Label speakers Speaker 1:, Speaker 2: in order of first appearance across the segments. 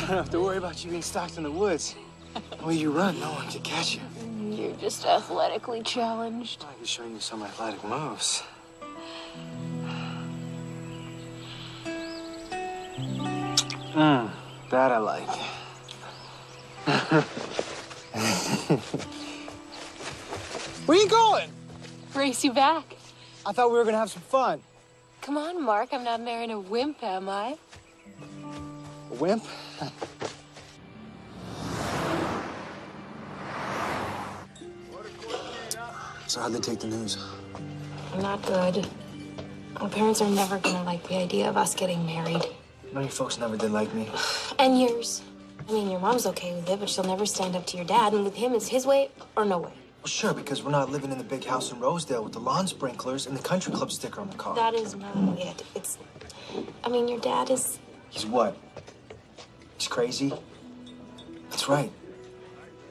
Speaker 1: I don't have to worry about you being stalked in the woods. The way you run, no one can catch you.
Speaker 2: You're just athletically challenged.
Speaker 1: I was showing you some athletic moves. That I like. Where you going?
Speaker 2: Race you back.
Speaker 1: I thought we were gonna have some fun.
Speaker 2: Come on, Mark. I'm not marrying a wimp, am I?
Speaker 1: A wimp? So how'd they take the news?
Speaker 2: Not good. My parents are never gonna like the idea of us getting married.
Speaker 1: Many folks never did like me.
Speaker 2: And yours. I mean, your mom's okay with it, but she'll never stand up to your dad. And with him, it's his way or no way.
Speaker 1: Well, sure, because we're not living in the big house in Rosedale with the lawn sprinklers and the country club sticker on the car.
Speaker 2: That is not it. It's... I mean, your dad is...
Speaker 1: He's what? He's crazy? That's right.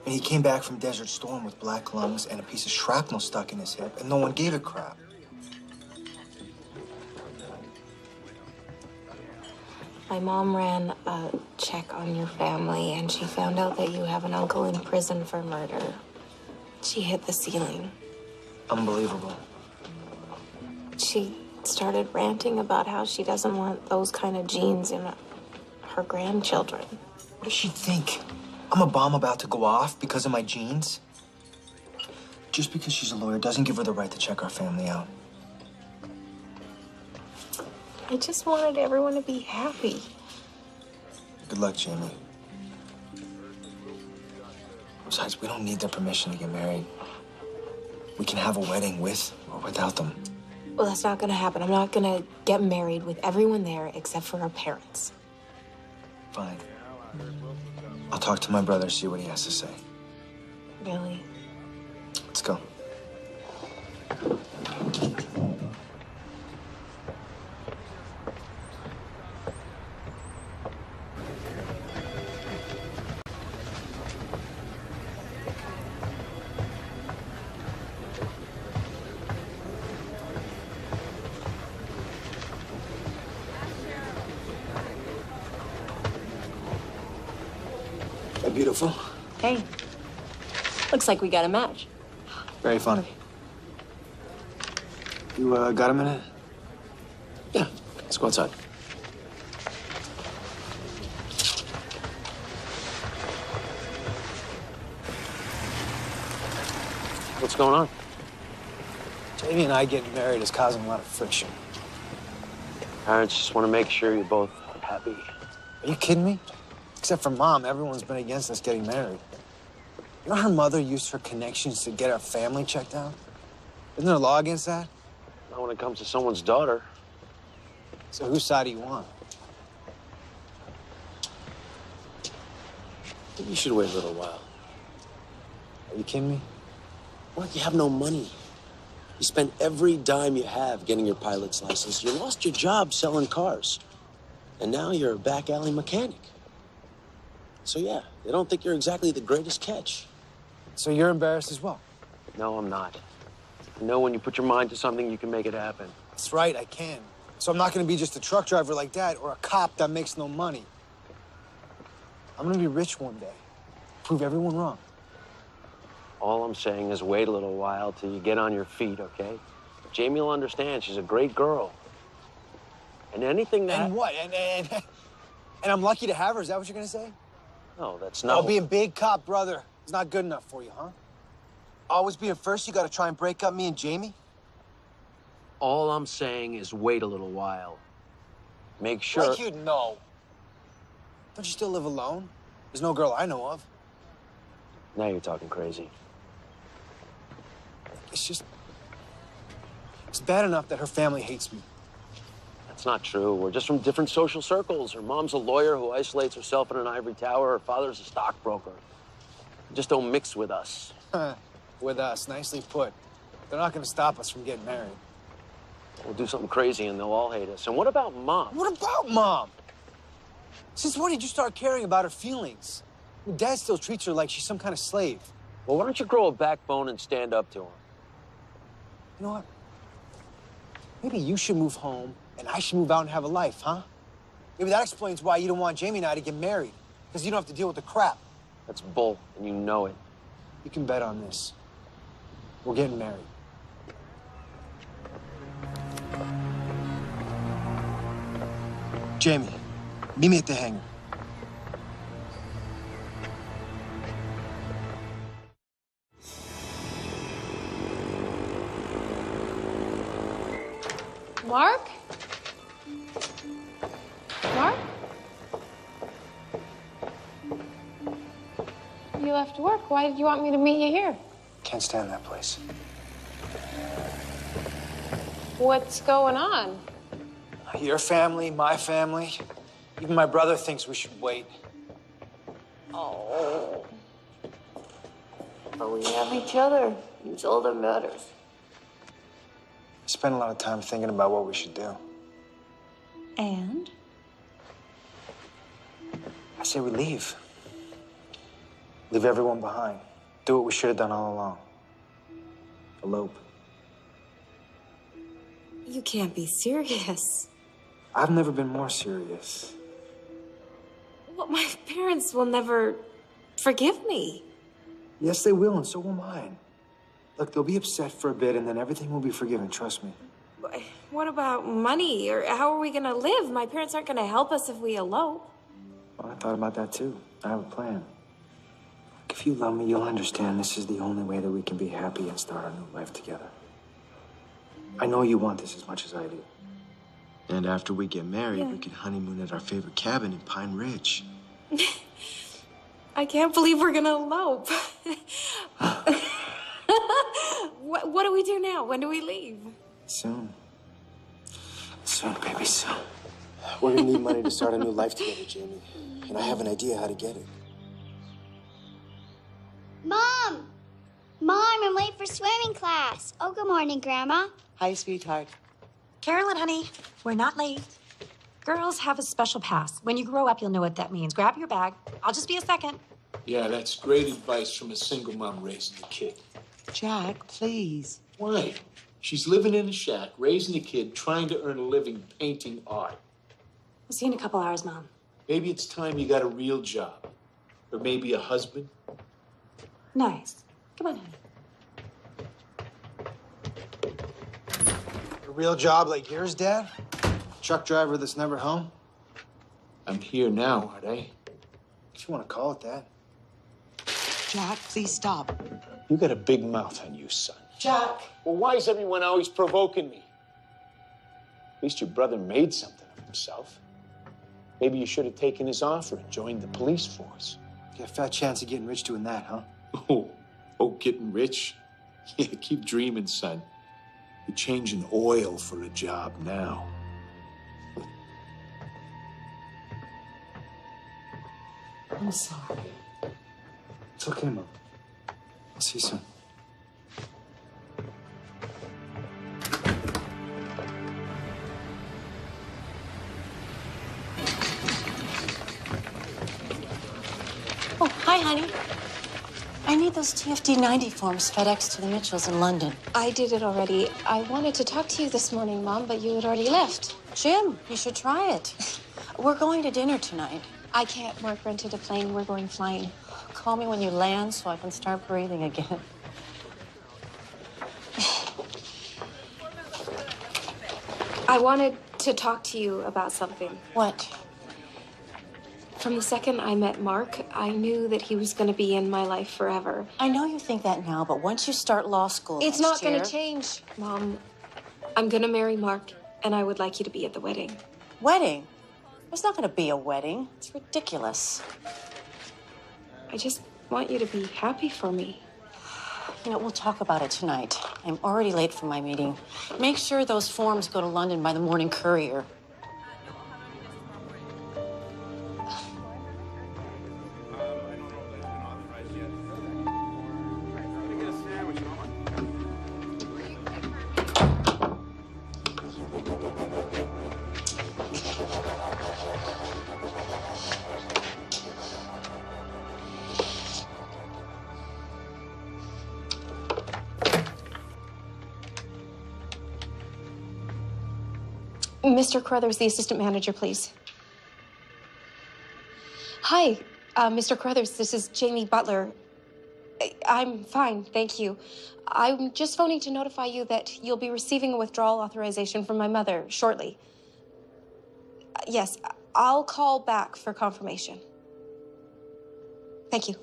Speaker 1: And he came back from Desert Storm with black lungs and a piece of shrapnel stuck in his hip, and no one gave a crap.
Speaker 2: My mom ran a check on your family, and she found out that you have an uncle in prison for murder. She hit the ceiling.
Speaker 1: Unbelievable.
Speaker 2: She started ranting about how she doesn't want those kind of genes in her grandchildren.
Speaker 1: What does she think? I'm a bomb about to go off because of my genes? Just because she's a lawyer doesn't give her the right to check our family out.
Speaker 2: I just wanted everyone to be happy.
Speaker 1: Good luck, Jamie. Besides, we don't need their permission to get married. We can have a wedding with or without them.
Speaker 2: Well, that's not gonna happen. I'm not gonna get married with everyone there except for our parents.
Speaker 1: Fine. I'll talk to my brother, see what he has to say.
Speaker 2: Really?
Speaker 1: Let's go. Beautiful.
Speaker 2: Hey, looks like we got a match.
Speaker 1: Very funny. You got a minute?
Speaker 3: Yeah, let's go outside. What's going on?
Speaker 1: Jamie and I getting married is causing a lot of friction.
Speaker 3: Parents just want to make sure you're both happy.
Speaker 1: Are you kidding me? Except for Mom, everyone's been against us getting married. You know her mother used her connections to get our family checked out? Isn't there a law against that?
Speaker 3: Not when it comes to someone's daughter.
Speaker 1: So whose side do you want?
Speaker 3: I think you should wait a little while.
Speaker 1: Are you kidding me?
Speaker 3: Look, you have no money. You spent every dime you have getting your pilot's license. You lost your job selling cars. And now you're a back alley mechanic. So yeah, they don't think you're exactly the greatest catch.
Speaker 1: So you're embarrassed as well?
Speaker 3: No, I'm not. You know, when you put your mind to something, you can make it happen.
Speaker 1: That's right, I can. So I'm not gonna be just a truck driver like Dad or a cop that makes no money. I'm gonna be rich one day. Prove everyone wrong.
Speaker 3: All I'm saying is wait a little while till you get on your feet, okay? Jamie will understand. She's a great girl. And anything that...
Speaker 1: And what? And I'm lucky to have her? Is that what you're gonna say?
Speaker 3: No, that's not...
Speaker 1: Oh, being big cop, brother, is not good enough for you, huh? Always being first, you gotta try and break up me and Jamie?
Speaker 3: All I'm saying is wait a little while. Make sure...
Speaker 1: Like you'd know. Don't you still live alone? There's no girl I know of.
Speaker 3: Now you're talking crazy.
Speaker 1: It's just... It's bad enough that her family hates me.
Speaker 3: That's not true. We're just from different social circles. Her mom's a lawyer who isolates herself in an ivory tower. Her father's a stockbroker. You just don't mix with us.
Speaker 1: With us, nicely put. They're not gonna stop us from getting married.
Speaker 3: We'll do something crazy and they'll all hate us. And what about Mom?
Speaker 1: What about Mom? Since when did you start caring about her feelings? Dad still treats her like she's some kind of slave.
Speaker 3: Well, why don't you grow a backbone and stand up to her?
Speaker 1: You know what? Maybe you should move home and I should move out and have a life, huh? Maybe that explains why you don't want Jamie and I to get married. Because you don't have to deal with the crap.
Speaker 3: That's bull, and you know it.
Speaker 1: You can bet on this. We're getting married. Jamie, meet me at the hangar.
Speaker 2: Mark? Mark? You left work. Why did you want me to meet you here?
Speaker 1: Can't stand that place.
Speaker 2: What's going on?
Speaker 1: Your family, my family. Even my brother thinks we should wait.
Speaker 2: Oh.
Speaker 4: But we have each other. It's all that matters.
Speaker 1: I spent a lot of time thinking about what we should do.
Speaker 4: And?
Speaker 1: I say we leave. Leave everyone behind. Do what we should have done all along. Elope.
Speaker 2: You can't be serious.
Speaker 1: I've never been more serious.
Speaker 2: Well, my parents will never forgive me.
Speaker 1: Yes, they will, and so will mine. Look, they'll be upset for a bit, and then everything will be forgiven, trust me.
Speaker 2: What about money? Or how are we gonna live? My parents aren't gonna help us if we elope.
Speaker 1: Well, I thought about that too. I have a plan. If you love me, you'll understand this is the only way that we can be happy and start our new life together. I know you want this as much as I do. And after we get married, we can honeymoon at our favorite cabin in Pine Ridge.
Speaker 2: I can't believe we're gonna elope. What do we do now? When do we leave?
Speaker 1: Soon. Soon, baby, soon. We're gonna need money to start a new life together, Jamie. And I have an idea how to get it.
Speaker 5: Mom! Mom, I'm late for swimming class. Oh, good morning, Grandma.
Speaker 6: Hi, sweetheart.
Speaker 7: Carolyn, honey, we're not late. Girls have a special pass. When you grow up, you'll know what that means. Grab your bag. I'll just be a second.
Speaker 8: Yeah, that's great advice from a single mom raising a kid.
Speaker 6: Jack, please.
Speaker 8: Why? She's living in a shack, raising a kid, trying to earn a living painting art.
Speaker 7: We'll see you in a couple hours, Mom.
Speaker 8: Maybe it's time you got a real job. Or maybe a husband.
Speaker 7: Nice. Come on, honey.
Speaker 1: A real job like yours, Dad? Truck driver that's never home?
Speaker 8: I'm here now, aren't I?
Speaker 1: If you want to call it that.
Speaker 6: Jack, please stop.
Speaker 8: You got a big mouth on you, son.
Speaker 6: Jack.
Speaker 8: Well, why is everyone always provoking me? At least your brother made something of himself. Maybe you should have taken his offer and joined the police force.
Speaker 1: You got a fat chance of getting rich doing that, huh?
Speaker 8: Oh, getting rich? Yeah, keep dreaming, son. You're changing oil for a job now.
Speaker 6: I'm sorry.
Speaker 1: It's okay, Mom. I'll see you soon.
Speaker 9: Oh, hi, honey. I need those TFD 90 forms FedEx to the Mitchells in London.
Speaker 2: I did it already. I wanted to talk to you this morning, Mom, but you had already left.
Speaker 9: Jim, you should try it. We're going to dinner tonight.
Speaker 2: I can't. Mark rented a plane. We're going flying.
Speaker 9: Call me when you land so I can start breathing again.
Speaker 2: I wanted to talk to you about something.
Speaker 9: What?
Speaker 2: From the second I met Mark, I knew that he was going to be in my life forever.
Speaker 9: I know you think that now, but once you start law school
Speaker 2: It's
Speaker 9: next
Speaker 2: not going
Speaker 9: year-
Speaker 2: to change, Mom. I'm going to marry Mark, and I would like you to be at the wedding.
Speaker 9: Wedding? There's not going to be a wedding. It's ridiculous.
Speaker 2: I just want you to be happy for me.
Speaker 9: You know, we'll talk about it tonight. I'm already late for my meeting. Make sure those forms go to London by the morning courier.
Speaker 2: Mr. Carruthers, the assistant manager, please. Hi, Mr. Carruthers, this is Jamie Butler. I'm fine, thank you. I'm just phoning to notify you that you'll be receiving a withdrawal authorization from my mother shortly. Yes, I'll call back for confirmation. Thank you.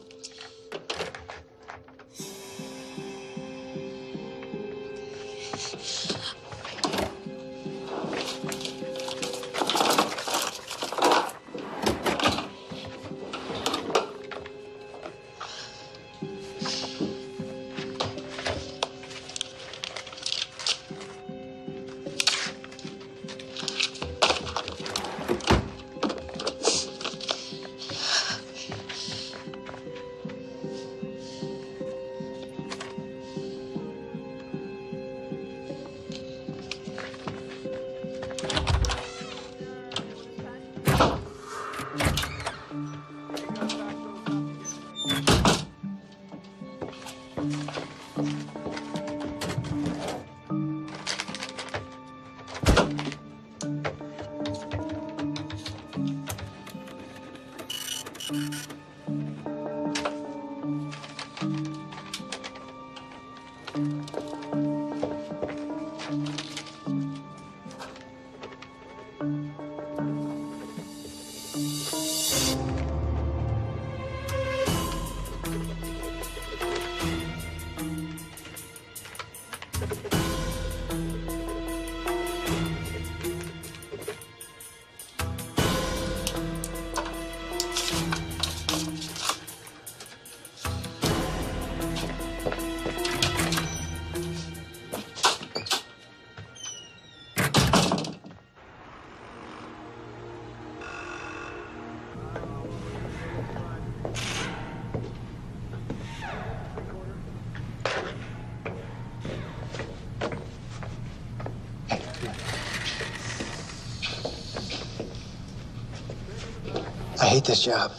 Speaker 1: I hate this job.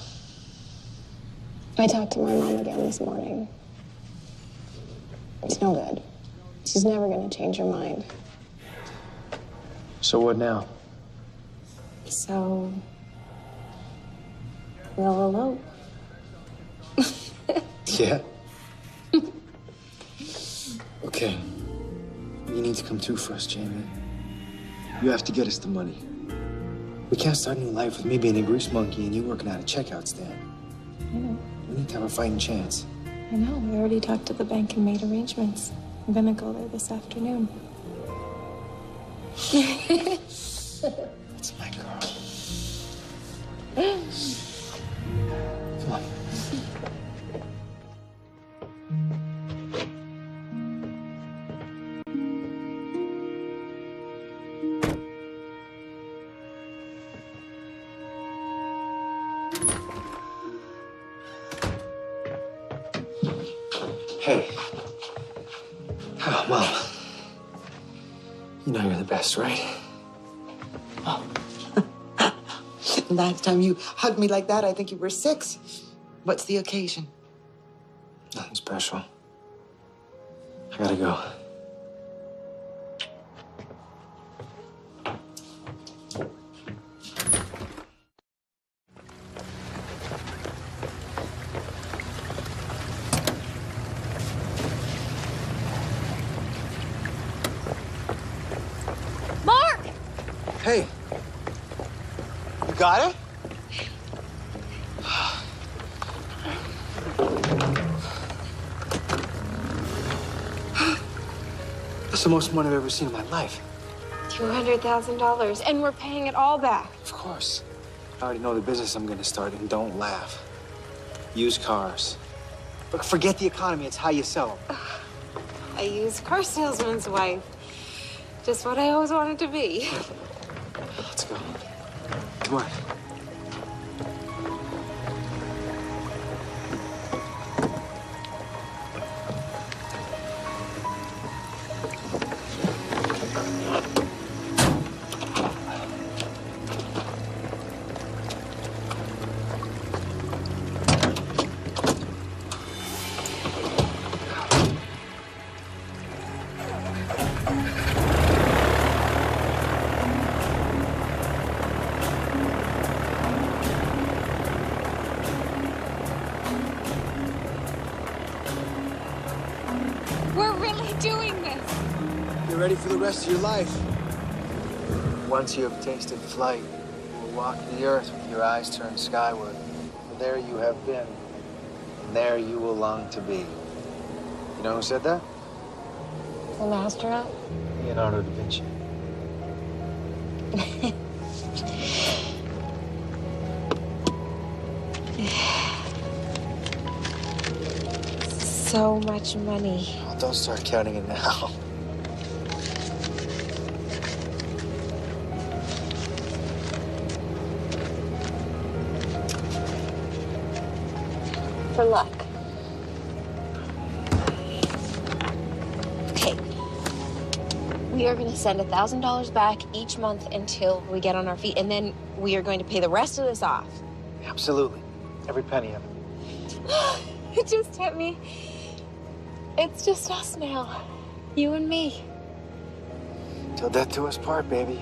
Speaker 2: I talked to my mom again this morning. It's no good. She's never going to change her mind.
Speaker 1: So what now?
Speaker 2: So, we'll elope.
Speaker 1: Yeah? Okay. You need to come too for us, Jamie. You have to get us the money. We can't start a new life with me being a grease monkey and you working at a checkout stand.
Speaker 2: I know.
Speaker 1: We need to have a fighting chance.
Speaker 2: I know. We already talked to the bank and made arrangements. I'm gonna go there this afternoon.
Speaker 1: That's my girl. Come on. Hey. Oh, Mom. You know you're the best, right?
Speaker 6: Last time you hugged me like that, I think you were 6. What's the occasion?
Speaker 1: Nothing special. I gotta go.
Speaker 2: Mark!
Speaker 1: Hey. You got it? That's the most money I've ever seen in my life.
Speaker 2: $200,000, and we're paying it all back.
Speaker 1: Of course. I already know the business I'm gonna start, and don't laugh. Used cars. Look, forget the economy, it's how you sell them.
Speaker 2: A used car salesman's wife. Just what I always wanted to be.
Speaker 1: Let's go. Come on.
Speaker 2: We're really doing this.
Speaker 1: You're ready for the rest of your life. Once you have tasted flight, you will walk the earth with your eyes turned skyward. For there you have been, and there you will long to be. You know who said that?
Speaker 2: An astronaut?
Speaker 1: Leonardo da Vinci.
Speaker 2: So much money.
Speaker 1: Oh, don't start counting it now.
Speaker 2: For luck. Okay. We are going to send $1,000 back each month until we get on our feet, and then we are going to pay the rest of this off.
Speaker 1: Absolutely. Every penny of it.
Speaker 2: It just hit me. It's just us now. You and me.
Speaker 1: Till death do us part, baby.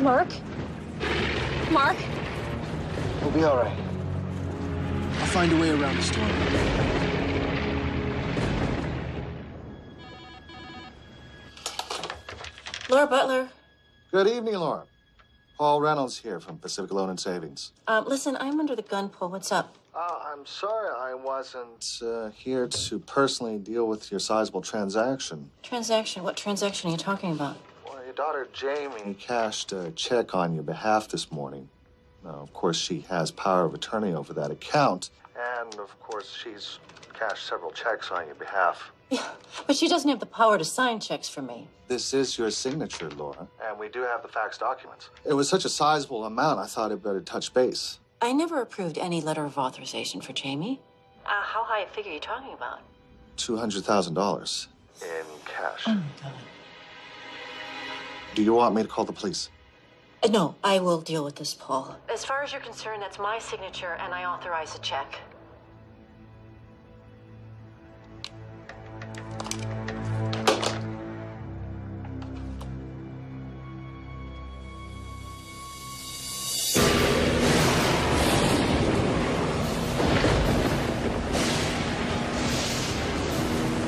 Speaker 2: Mark? Mark?
Speaker 1: We'll be all right. I'll find a way around the storm.
Speaker 9: Laura Butler.
Speaker 10: Good evening, Laura. Paul Reynolds here from Pacific Loan and Savings.
Speaker 9: Listen, I'm under the gun, Paul. What's up?
Speaker 10: I'm sorry I wasn't here to personally deal with your sizable transaction.
Speaker 9: Transaction? What transaction are you talking about?
Speaker 10: Well, your daughter Jamie cashed a check on your behalf this morning. Now, of course, she has power of attorney over that account. And, of course, she's cashed several checks on your behalf.
Speaker 9: Yeah, but she doesn't have the power to sign checks for me.
Speaker 10: This is your signature, Laura. And we do have the fax documents. It was such a sizable amount, I thought I'd better touch base.
Speaker 9: I never approved any letter of authorization for Jamie. How high a figure are you talking about?
Speaker 10: $200,000. In cash.
Speaker 9: Oh, my God.
Speaker 10: Do you want me to call the police?
Speaker 9: No, I will deal with this, Paul. As far as you're concerned, that's my signature, and I authorize the check.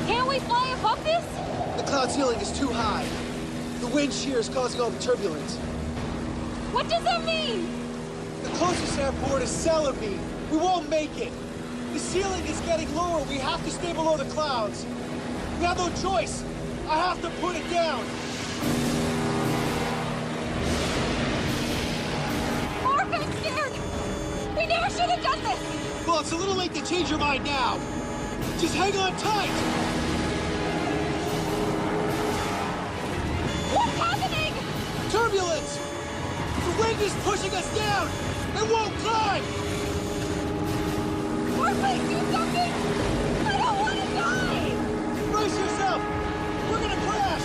Speaker 2: Can't we fly above this?
Speaker 1: The cloud ceiling is too high. The wind shear is causing all the turbulence.
Speaker 2: What does that mean?
Speaker 1: The closest airport is Celebi. We won't make it.
Speaker 11: The ceiling is getting lower. We have to stay below the clouds. We have no choice. I have to put it down.
Speaker 7: Mark, I'm scared! We never should have done this!
Speaker 11: Well, it's a little late to change your mind now. Just hang on tight.
Speaker 7: What's happening?
Speaker 11: Turbulence! The wind is pushing us down! It won't climb!
Speaker 7: Mark, please do something! I don't want to die!
Speaker 11: Brace yourself! We're gonna crash!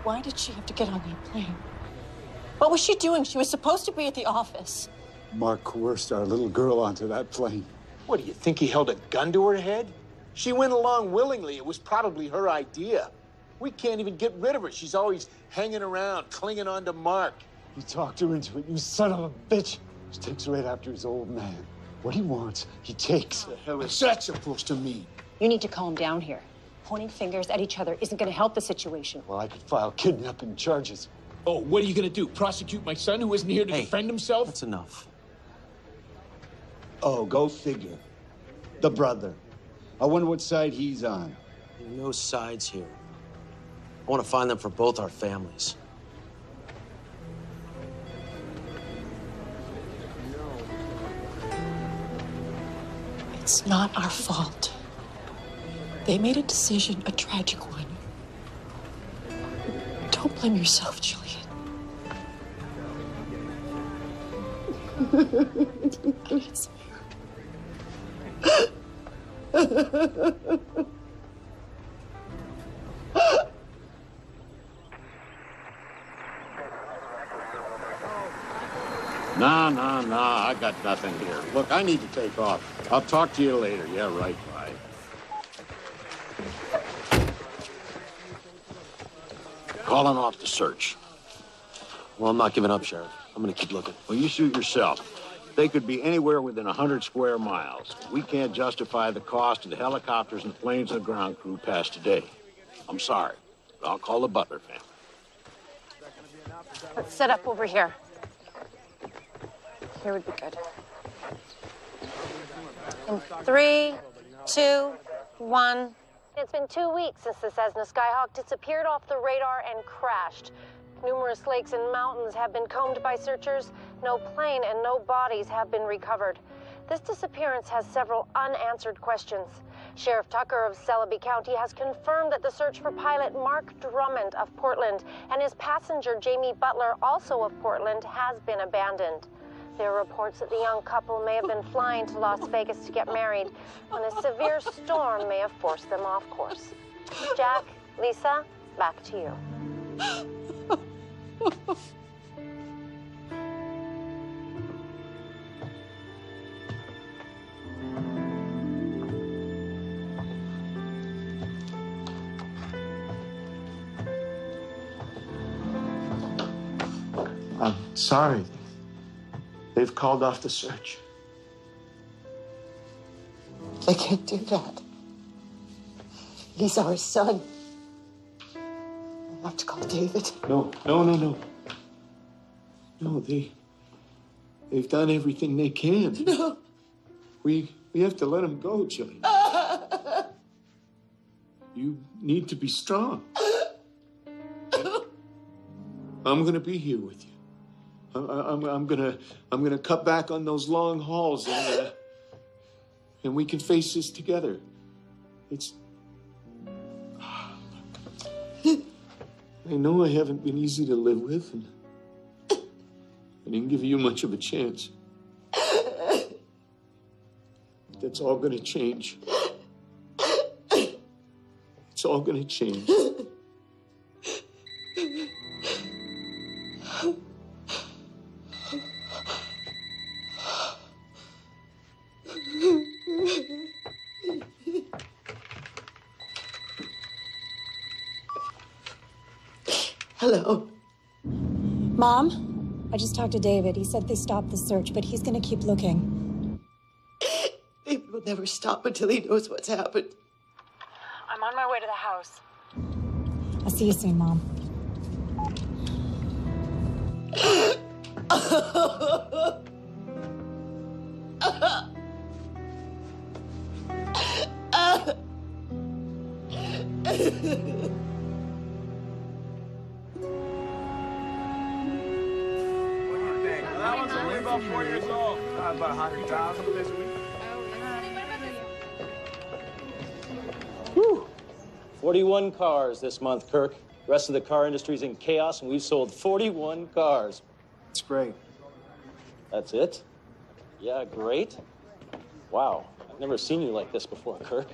Speaker 9: Why did she have to get on that plane? What was she doing? She was supposed to be at the office.
Speaker 12: Mark coerced our little girl onto that plane.
Speaker 8: What, do you think he held a gun to her head? She went along willingly. It was probably her idea. We can't even get rid of her. She's always hanging around, clinging on to Mark.
Speaker 12: You talked her into it, you son of a bitch. He takes right after his old man. What he wants, he takes.
Speaker 8: What the hell is that supposed to mean?
Speaker 9: You need to calm down here. Pointing fingers at each other isn't going to help the situation.
Speaker 12: Well, I could file kidnapping charges.
Speaker 8: Oh, what are you going to do? Prosecute my son who isn't here to defend himself?
Speaker 3: That's enough.
Speaker 12: Oh, go figure. The brother. I wonder what side he's on.
Speaker 3: There are no sides here. I want to find them for both our families.
Speaker 9: It's not our fault. They made a decision, a tragic one. Don't blame yourself, Julian. Please.
Speaker 13: Nah, I got nothing here. Look, I need to take off. I'll talk to you later. Yeah, right, bye. Calling off the search.
Speaker 3: Well, I'm not giving up, Sheriff. I'm gonna keep looking.
Speaker 13: Well, you suit yourself. They could be anywhere within 100 square miles. We can't justify the cost of the helicopters and planes and the ground crew past today. I'm sorry, but I'll call the Butler family.
Speaker 9: Let's set up over here. Here would be good. In 3, 2, 1.
Speaker 14: It's been 2 weeks since the Cessna Skyhawk disappeared off the radar and crashed. Numerous lakes and mountains have been combed by searchers. No plane and no bodies have been recovered. This disappearance has several unanswered questions. Sheriff Tucker of Celebi County has confirmed that the search for pilot Mark Drummond of Portland and his passenger Jamie Butler, also of Portland, has been abandoned. There are reports that the young couple may have been flying to Las Vegas to get married when a severe storm may have forced them off course. Jack, Lisa, back to you.
Speaker 8: I'm sorry. They've called off the search.
Speaker 6: They can't do that. He's our son. I'll have to call David.
Speaker 8: No. No, they've done everything they can.
Speaker 6: No.
Speaker 8: We have to let him go, Jillian. You need to be strong. I'm gonna be here with you. I'm gonna cut back on those long hauls and we can face this together. I know I haven't been easy to live with, and I didn't give you much of a chance. That's all gonna change. It's all gonna change.
Speaker 6: Hello.
Speaker 7: Mom, I just talked to David. He said they stopped the search, but he's going to keep looking.
Speaker 6: David will never stop until he knows what's happened.
Speaker 7: I'm on my way to the house. I'll see you soon, Mom.
Speaker 11: That one's only about 4 years old. About 100,000 this week.
Speaker 15: Whew. 41 cars this month, Kirk. The rest of the car industry's in chaos, and we've sold 41 cars.
Speaker 1: It's great.
Speaker 15: That's it? Yeah, great. Wow, I've never seen you like this before, Kirk.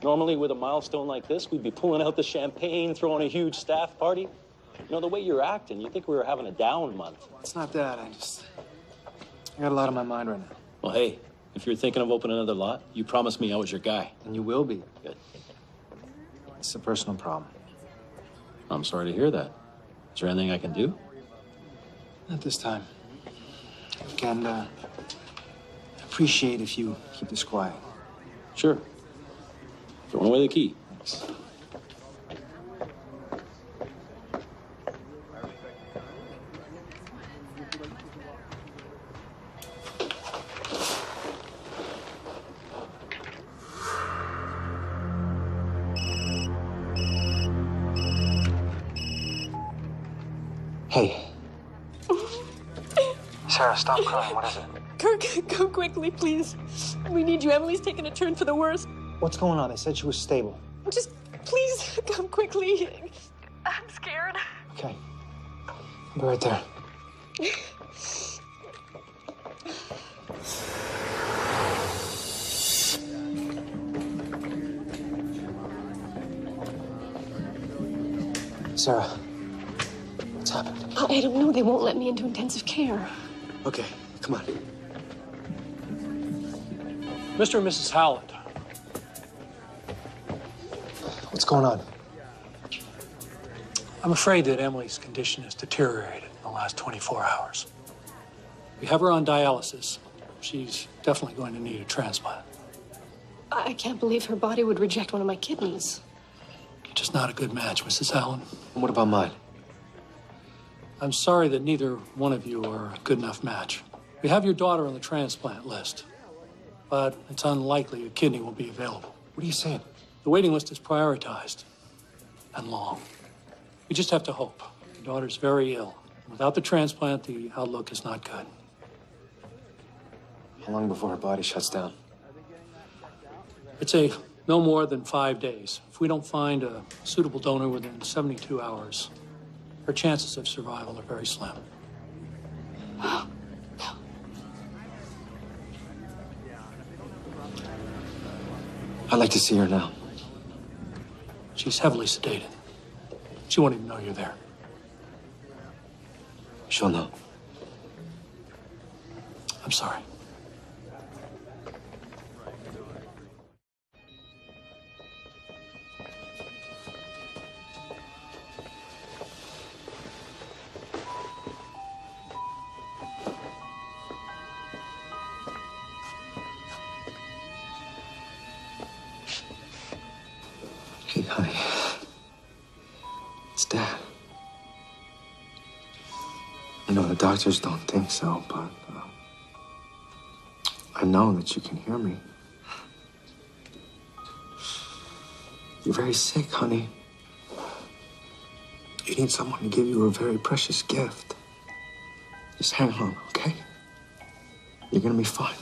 Speaker 15: Normally, with a milestone like this, we'd be pulling out the champagne, throwing a huge staff party. You know, the way you're acting, you'd think we were having a down month.
Speaker 1: It's not that. I got a lot on my mind right now.
Speaker 15: Well, hey, if you're thinking of opening another lot, you promised me I was your guy.
Speaker 1: And you will be.
Speaker 15: Good.
Speaker 1: It's a personal problem.
Speaker 15: I'm sorry to hear that. Is there anything I can do?
Speaker 1: Not this time. And appreciate if you keep this quiet.
Speaker 15: Sure. Throwing away the key.
Speaker 1: Hey. Sarah, stop crying. What is it?
Speaker 16: Kirk, come quickly, please. We need you. Emily's taken a turn for the worse.
Speaker 1: What's going on? They said she was stable.
Speaker 16: Just please come quickly. I'm scared.
Speaker 1: Okay. I'll be right there. Sarah, what's happened?
Speaker 16: I don't know. They won't let me into intensive care.
Speaker 1: Okay, come on.
Speaker 17: Mr. and Mrs. Howland.
Speaker 1: What's going on?
Speaker 17: I'm afraid that Emily's condition has deteriorated in the last 24 hours. We have her on dialysis. She's definitely going to need a transplant.
Speaker 16: I can't believe her body would reject one of my kidneys.
Speaker 17: Just not a good match, Mrs. Howland.
Speaker 1: And what about mine?
Speaker 17: I'm sorry that neither one of you are a good enough match. We have your daughter on the transplant list, but it's unlikely a kidney will be available.
Speaker 1: What are you saying?
Speaker 17: The waiting list is prioritized and long. We just have to hope. Your daughter's very ill. Without the transplant, the outlook is not good.
Speaker 1: How long before her body shuts down?
Speaker 17: It's no more than 5 days. If we don't find a suitable donor within 72 hours, her chances of survival are very slim.
Speaker 1: I'd like to see her now.
Speaker 17: She's heavily sedated. She won't even know you're there.
Speaker 1: She'll know.
Speaker 17: I'm sorry.
Speaker 1: Hey, honey. It's Dad. You know, the doctors don't think so, but I know that you can hear me. You're very sick, honey. You need someone to give you a very precious gift. Just hang on, okay? You're gonna be fine.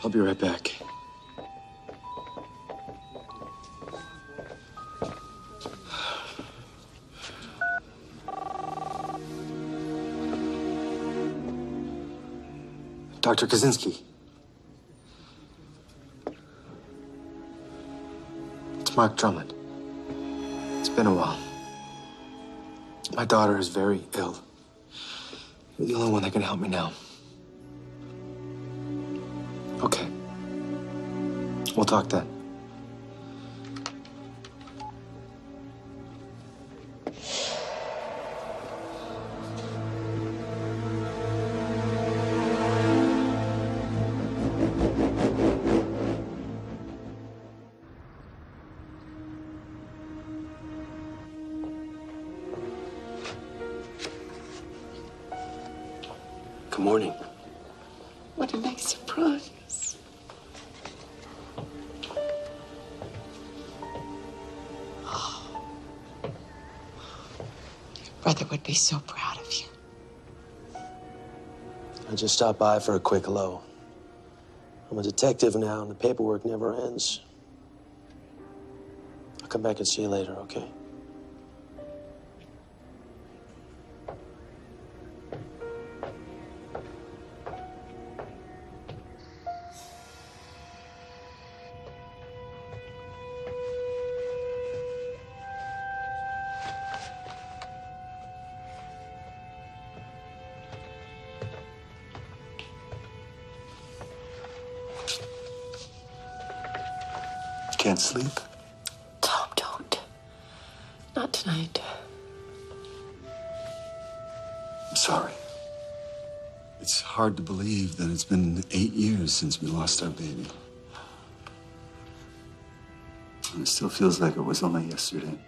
Speaker 1: I'll be right back. Dr. Kaczynski. It's Mark Drummond. It's been a while. My daughter is very ill. You're the only one that can help me now. Okay. We'll talk then.
Speaker 3: Good morning.
Speaker 6: What a nice surprise. Brother would be so proud of you.
Speaker 3: I just stopped by for a quick hello. I'm a detective now, and the paperwork never ends. I'll come back and see you later, okay?
Speaker 1: Can't sleep?
Speaker 9: Tom, don't. Not tonight.
Speaker 12: I'm sorry. It's hard to believe that it's been 8 years since we lost our baby. And it still feels like it was only yesterday.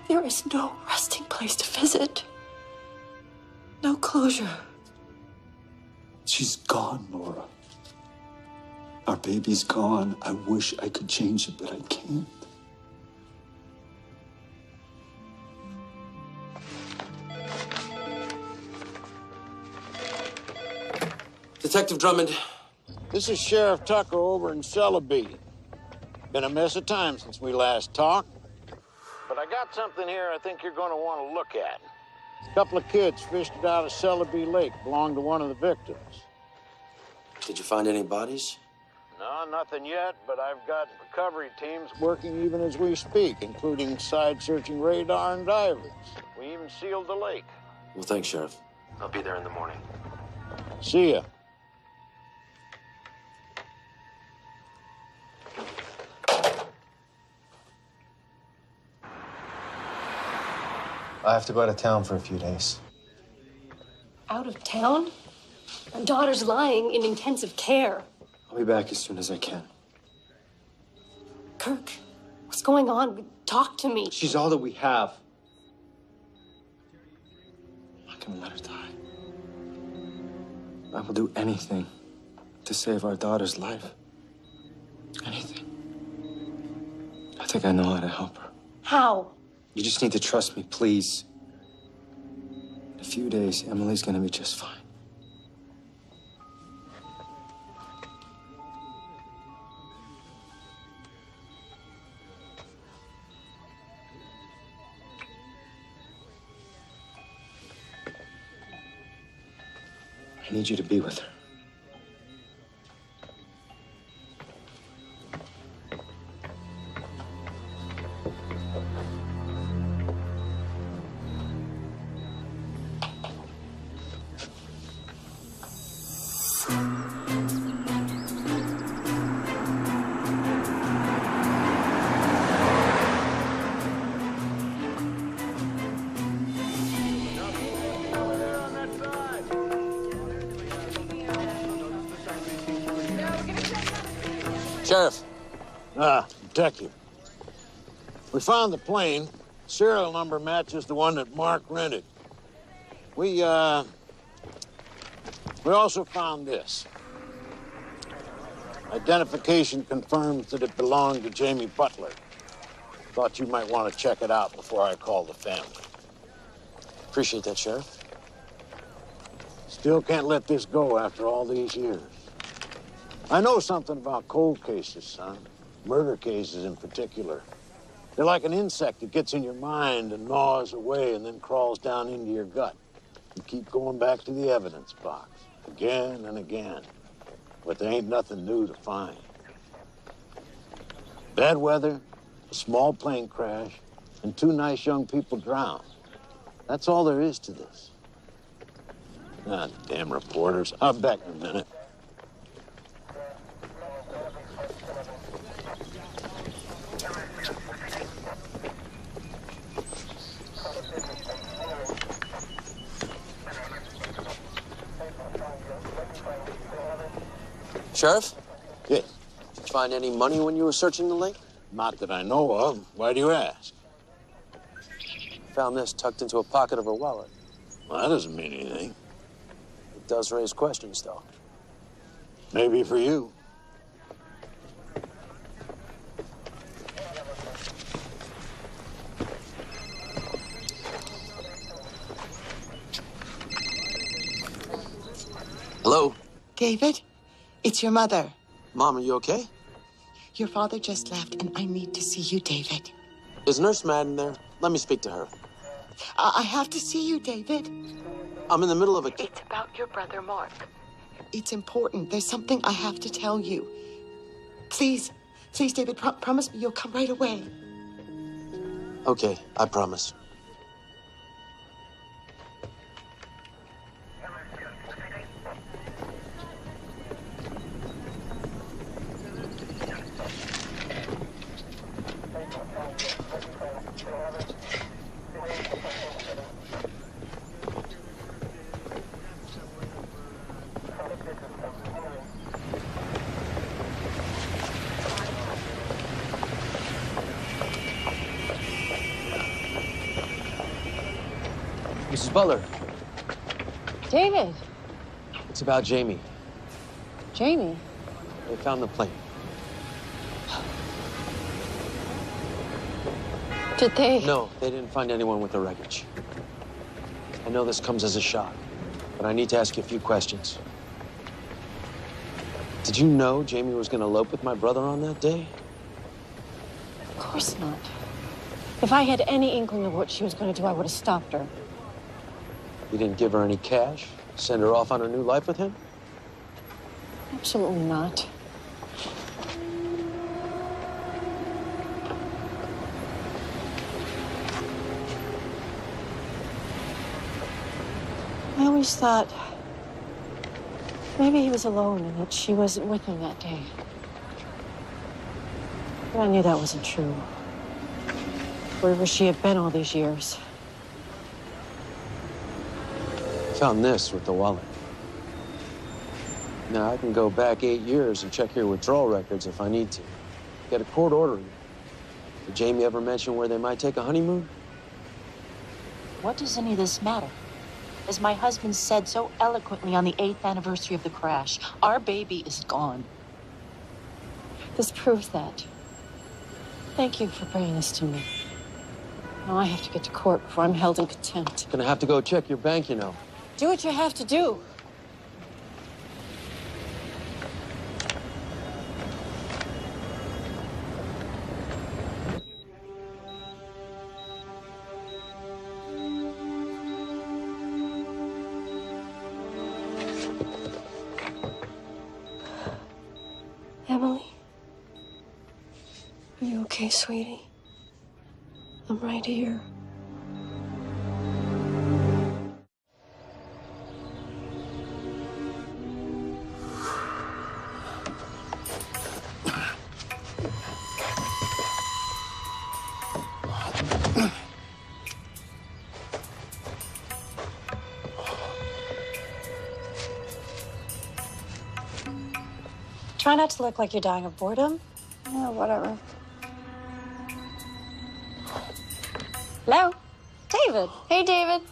Speaker 16: There is no resting place to visit. No closure.
Speaker 12: She's gone, Laura. Our baby's gone. I wish I could change it, but I can't.
Speaker 3: Detective Drummond.
Speaker 13: This is Sheriff Tucker over in Celebi. Been a mess of time since we last talked. But I got something here I think you're going to want to look at. A couple of kids fished it out of Celebi Lake, belonged to one of the victims.
Speaker 3: Did you find any bodies?
Speaker 13: No, nothing yet, but I've got recovery teams working even as we speak, including side-searching radar and divers. We even sealed the lake.
Speaker 3: Well, thanks, Sheriff. I'll be there in the morning.
Speaker 13: See ya.
Speaker 1: I have to go out of town for a few days.
Speaker 16: Out of town? My daughter's lying in intensive care.
Speaker 1: I'll be back as soon as I can.
Speaker 16: Kirk, what's going on? Talk to me.
Speaker 1: She's all that we have. I'm not gonna let her die. I will do anything to save our daughter's life. Anything. I think I know how to help her.
Speaker 16: How?
Speaker 1: You just need to trust me, please. In a few days, Emily's gonna be just fine. I need you to be with her.
Speaker 13: Sheriff. Detective. We found the plane. Serial number matches the one that Mark rented. We also found this. Identification confirms that it belonged to Jamie Butler. Thought you might want to check it out before I call the family.
Speaker 3: Appreciate that, Sheriff.
Speaker 13: Still can't let this go after all these years. I know something about cold cases, son. Murder cases in particular. They're like an insect that gets in your mind and gnaws away and then crawls down into your gut. You keep going back to the evidence box again and again. But there ain't nothing new to find. Bad weather, a small plane crash, and 2 nice young people drowned. That's all there is to this. Ah, damn reporters. I'll be back in a minute.
Speaker 3: Sheriff?
Speaker 13: Yes.
Speaker 3: Did you find any money when you were searching the lake?
Speaker 13: Not that I know of. Why do you ask?
Speaker 3: Found this tucked into a pocket of her wallet.
Speaker 13: Well, that doesn't mean anything.
Speaker 3: It does raise questions, though.
Speaker 13: Maybe for you.
Speaker 3: Hello?
Speaker 6: David, it's your mother.
Speaker 3: Mom, are you okay?
Speaker 6: Your father just left, and I need to see you, David.
Speaker 3: Is Nurse Madden there? Let me speak to her.
Speaker 6: I have to see you, David.
Speaker 3: I'm in the middle of a...
Speaker 6: It's about your brother, Mark. It's important. There's something I have to tell you. Please, please, David, promise me you'll come right away.
Speaker 3: Okay, I promise. Mrs. Butler,
Speaker 9: David.
Speaker 3: it's about Jamie.
Speaker 9: Jamie.
Speaker 3: They found the plane.
Speaker 9: Did they?
Speaker 3: No, they didn't find anyone with the wreckage. I know this comes as a shock, but I need to ask you a few questions. Did you know Jamie was going to elope with my brother on that day?
Speaker 9: Of course not. If I had any inkling of what she was going to do, I would have stopped her.
Speaker 3: You didn't give her any cash? Send her off on her new life with him?
Speaker 9: Absolutely not. I always thought maybe he was alone and that she wasn't with him that day. But I knew that wasn't true. Where would she have been all these years?
Speaker 3: Found this with the wallet. Now, I can go back 8 years and check your withdrawal records if I need to. Get a court order. Did Jamie ever mention where they might take a honeymoon?
Speaker 18: What does any of this matter? As my husband said so eloquently on the 8th anniversary of the crash, our baby is gone.
Speaker 9: This proves that. Thank you for bringing this to me. Now I have to get to court before I'm held in contempt.
Speaker 3: Gonna have to go check your bank, you know.
Speaker 9: Do what you have to do.
Speaker 16: Emily? Are you okay, sweetie? I'm right here.
Speaker 7: Try not to look like you're dying of boredom.
Speaker 5: Yeah, whatever.
Speaker 7: Hello? David.
Speaker 5: Hey, David.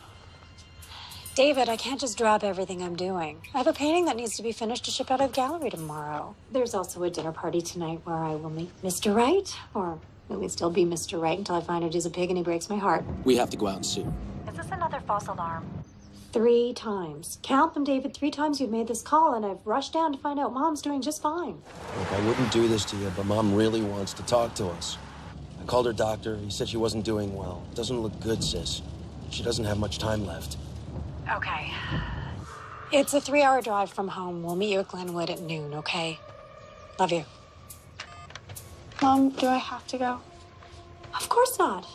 Speaker 7: David, I can't just drop everything I'm doing. I have a painting that needs to be finished to ship out of the gallery tomorrow. There's also a dinner party tonight where I will meet Mr. Right, or at least I'll be Mr. Right until I find out he's a pig and he breaks my heart.
Speaker 3: We have to go out and sue.
Speaker 7: Is this another false alarm? 3 times. Count them, David. 3 times you've made this call, and I've rushed down to find out Mom's doing just fine.
Speaker 3: Look, I wouldn't do this to you, but Mom really wants to talk to us. I called her doctor. He said she wasn't doing well. It doesn't look good, sis. She doesn't have much time left.
Speaker 7: Okay. It's a 3-hour drive from home. We'll meet you at Glenwood at noon, okay? Love you.
Speaker 5: Mom, do I have to go?
Speaker 7: Of course not.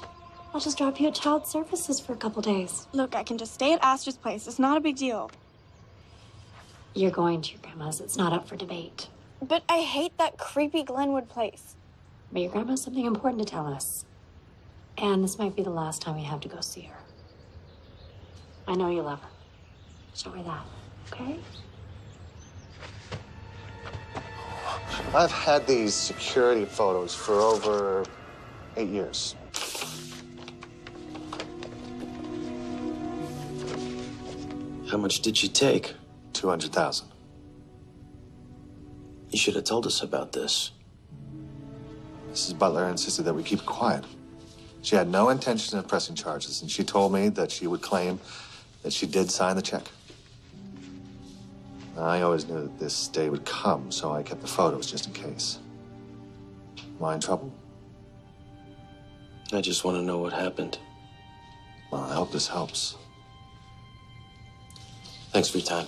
Speaker 7: I'll just drop you at Child Services for a couple days.
Speaker 5: Look, I can just stay at Astra's place. It's not a big deal.
Speaker 7: You're going to your grandma's. It's not up for debate.
Speaker 5: But I hate that creepy Glenwood place.
Speaker 7: But your grandma has something important to tell us. And this might be the last time we have to go see her. I know you love her. Show her that, okay?
Speaker 10: I've had these security photos for over 8 years.
Speaker 3: How much did she take?
Speaker 10: 200,000.
Speaker 3: You should have told us about this.
Speaker 10: Mrs. Butler insisted that we keep quiet. She had no intention of pressing charges, and she told me that she would claim that she did sign the check. I always knew that this day would come, so I kept the photos just in case. Am I in trouble?
Speaker 3: I just want to know what happened.
Speaker 10: Well, I hope this helps.
Speaker 3: Thanks for your time.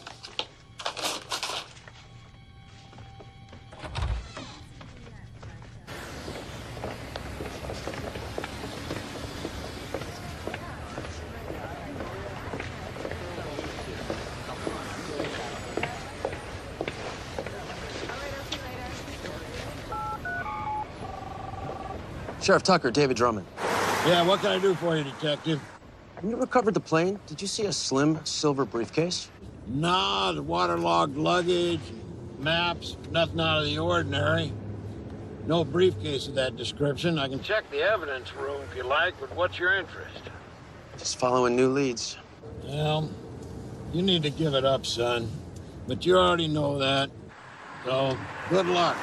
Speaker 3: Sheriff Tucker, David Drummond.
Speaker 13: Yeah, what can I do for you, Detective?
Speaker 3: When you recovered the plane, did you see a slim silver briefcase?
Speaker 13: Nah, the waterlogged luggage, maps, nothing out of the ordinary. No briefcase of that description. I can check the evidence room if you like, but what's your interest?
Speaker 3: Just following new leads.
Speaker 13: Well, you need to give it up, son. But you already know that. So, good luck.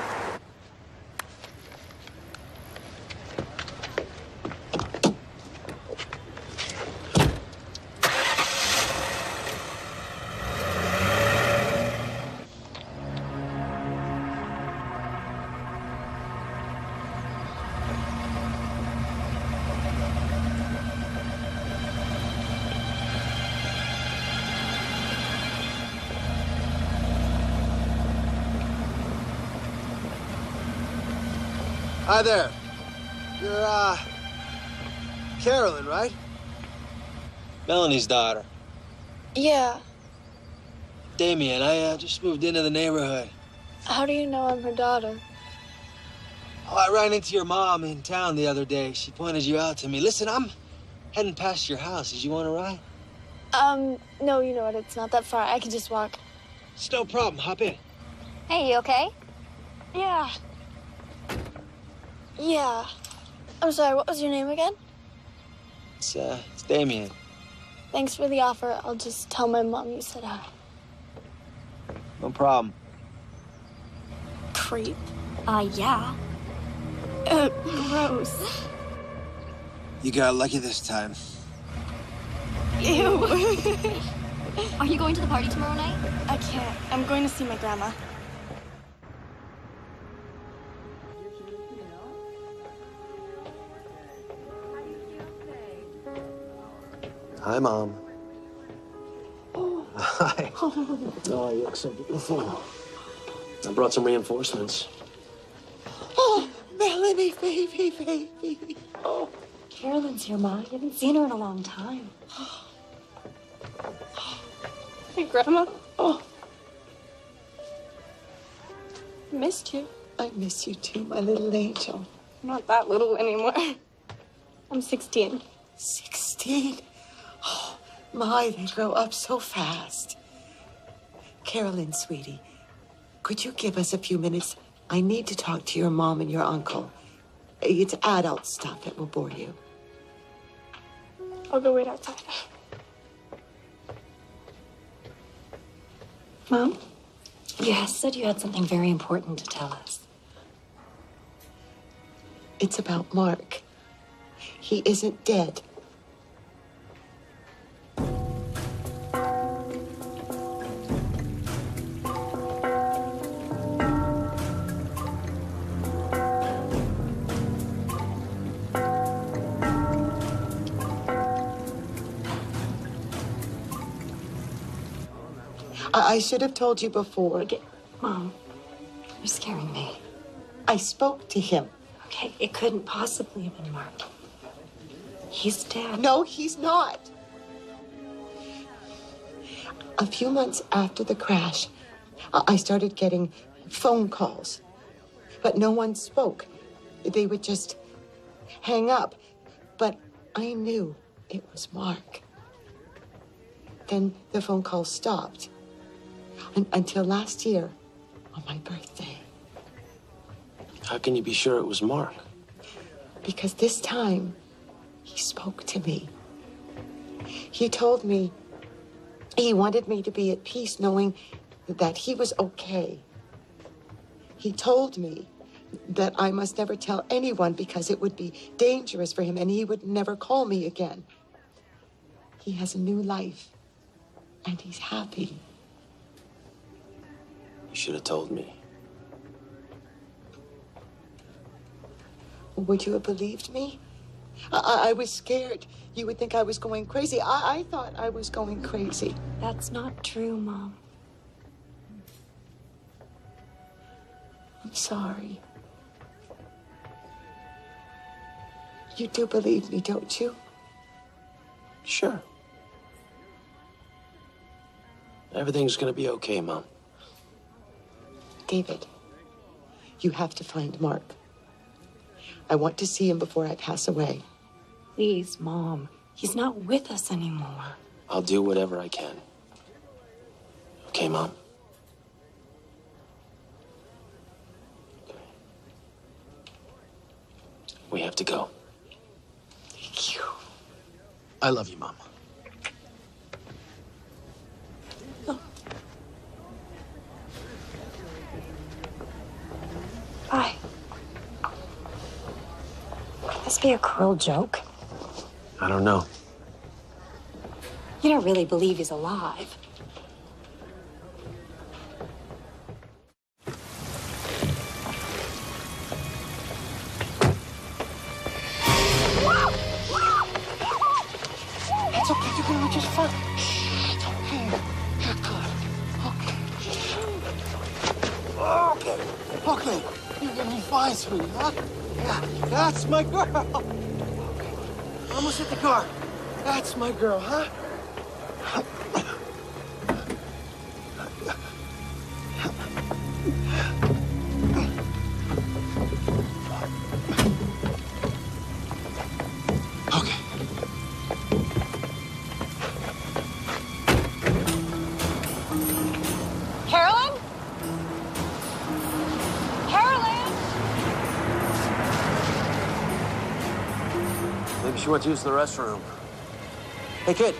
Speaker 3: Hi there. You're, Carolyn, right? Melanie's daughter.
Speaker 5: Yeah.
Speaker 3: Damien, I just moved into the neighborhood.
Speaker 5: How do you know I'm her daughter?
Speaker 3: Oh, I ran into your mom in town the other day. She pointed you out to me. Listen, I'm heading past your house. Did you want to ride?
Speaker 5: No, you know what? It's not that far. I can just walk.
Speaker 3: It's no problem. Hop in.
Speaker 5: Hey, you okay? Yeah. Yeah. I'm sorry, what was your name again?
Speaker 3: It's Damien.
Speaker 5: Thanks for the offer. I'll just tell my mom you said hi.
Speaker 3: No problem.
Speaker 5: Creep.
Speaker 7: Yeah.
Speaker 5: Gross.
Speaker 3: You got lucky this time.
Speaker 5: Ew.
Speaker 19: Are you going to the party tomorrow night?
Speaker 5: I can't. I'm going to see my grandma.
Speaker 3: Hi, Mom. Hi.
Speaker 17: Oh, you look so beautiful.
Speaker 3: I brought some reinforcements.
Speaker 6: Oh, Melanie, baby.
Speaker 7: Oh, Carolyn's here, Ma. You haven't seen her in a long time.
Speaker 5: Hey, Grandma. Oh. Missed you.
Speaker 6: I miss you too, my little angel.
Speaker 5: I'm not that little anymore. I'm 16.
Speaker 6: 16? Oh, my, they grow up so fast. Carolyn, sweetie, Could you give us a few minutes? I need to talk to your mom and your uncle. It's adult stuff that will bore you.
Speaker 2: I'll go wait outside.
Speaker 7: Mom? You said you had something very important to tell us.
Speaker 6: It's about Mark. He isn't dead. I should have told you before.
Speaker 7: Mom, you're scaring me.
Speaker 6: I spoke to him.
Speaker 7: Okay, it couldn't possibly have been Mark. He's dead.
Speaker 6: No, he's not. A few months after the crash, I started getting phone calls, but no one spoke. They would just hang up, but I knew it was Mark. Then the phone calls stopped until last year on my birthday.
Speaker 3: How can you be sure it was Mark?
Speaker 6: Because this time, he spoke to me. He told me he wanted me to be at peace knowing that he was okay. He told me that I must never tell anyone because it would be dangerous for him and he would never call me again. He has a new life and he's happy.
Speaker 3: You should have told me.
Speaker 6: Would you have believed me? I was scared. You would think I was going crazy. I thought I was going crazy.
Speaker 7: That's not true, Mom.
Speaker 6: I'm sorry. You do believe me, don't you?
Speaker 3: Sure. Everything's gonna be okay, Mom.
Speaker 6: David, you have to find Mark. I want to see him before I pass away.
Speaker 7: Please, Mom. He's not with us anymore.
Speaker 3: I'll do whatever I can. Okay, Mom? Okay. We have to go.
Speaker 6: Thank you.
Speaker 3: I love you, Mom.
Speaker 7: Bye. Could this be a cruel joke?
Speaker 3: I don't know.
Speaker 7: You don't really believe he's alive.
Speaker 6: It's okay, you're gonna be just fine. It's okay. You're good. Okay. Okay. You're gonna be fine, sweetie, huh? Yeah, that's my girl. Okay. Almost hit the car. That's my girl, huh? Okay.
Speaker 7: Carolyn? Carolyn?
Speaker 3: Maybe she went to use the restroom. Hey, kid.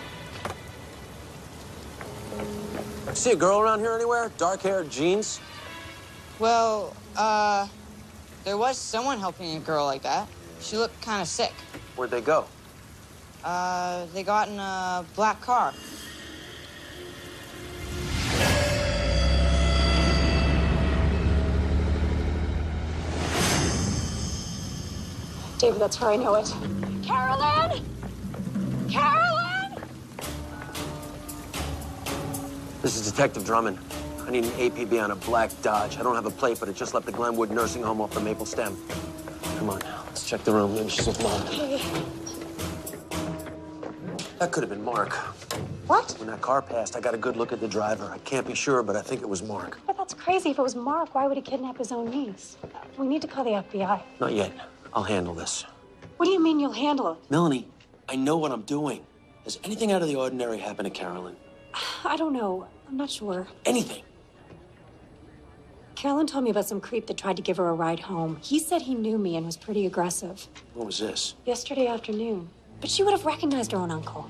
Speaker 3: See a girl around here anywhere? Dark hair, jeans?
Speaker 20: Well, there was someone helping a girl like that. She looked kind of sick.
Speaker 3: Where'd they go?
Speaker 20: They got in a black car.
Speaker 7: David, that's her. I know it. Carolyn! Carolyn!
Speaker 3: This is Detective Drummond. I need an APB on a black Dodge. I don't have a plate, but it just left the Glenwood nursing home off the Maple Stem. Come on, let's check the room. Maybe she's with Mom. That could have been Mark.
Speaker 6: What?
Speaker 3: When that car passed, I got a good look at the driver. I can't be sure, but I think it was Mark.
Speaker 7: But that's crazy. If it was Mark, why would he kidnap his own niece? We need to call the FBI.
Speaker 3: Not yet. I'll handle this.
Speaker 7: What do you mean you'll handle it?
Speaker 3: Melanie, I know what I'm doing. Has anything out of the ordinary happened to Carolyn?
Speaker 7: I don't know. I'm not sure.
Speaker 3: Anything?
Speaker 7: Carolyn told me about some creep that tried to give her a ride home. He said he knew me and was pretty aggressive.
Speaker 3: What was this?
Speaker 7: Yesterday afternoon. But she would have recognized her own uncle.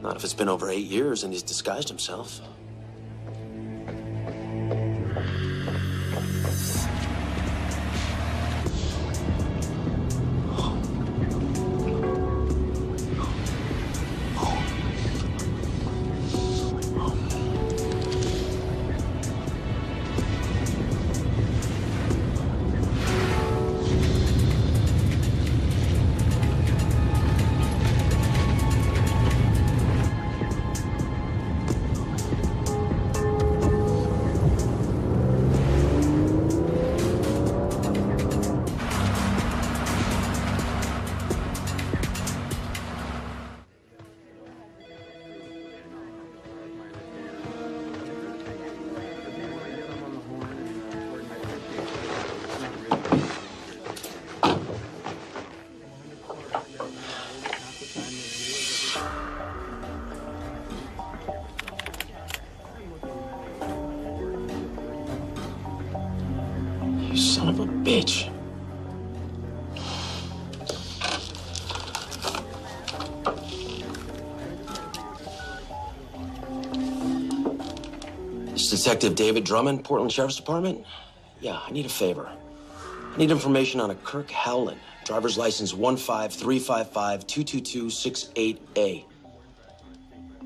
Speaker 3: Not if it's been over 8 years and he's disguised himself. You son of a bitch. This is Detective David Drummond, Portland Sheriff's Department. Yeah, I need a favor. I need information on a Kirk Howland, driver's license 15355-22268A.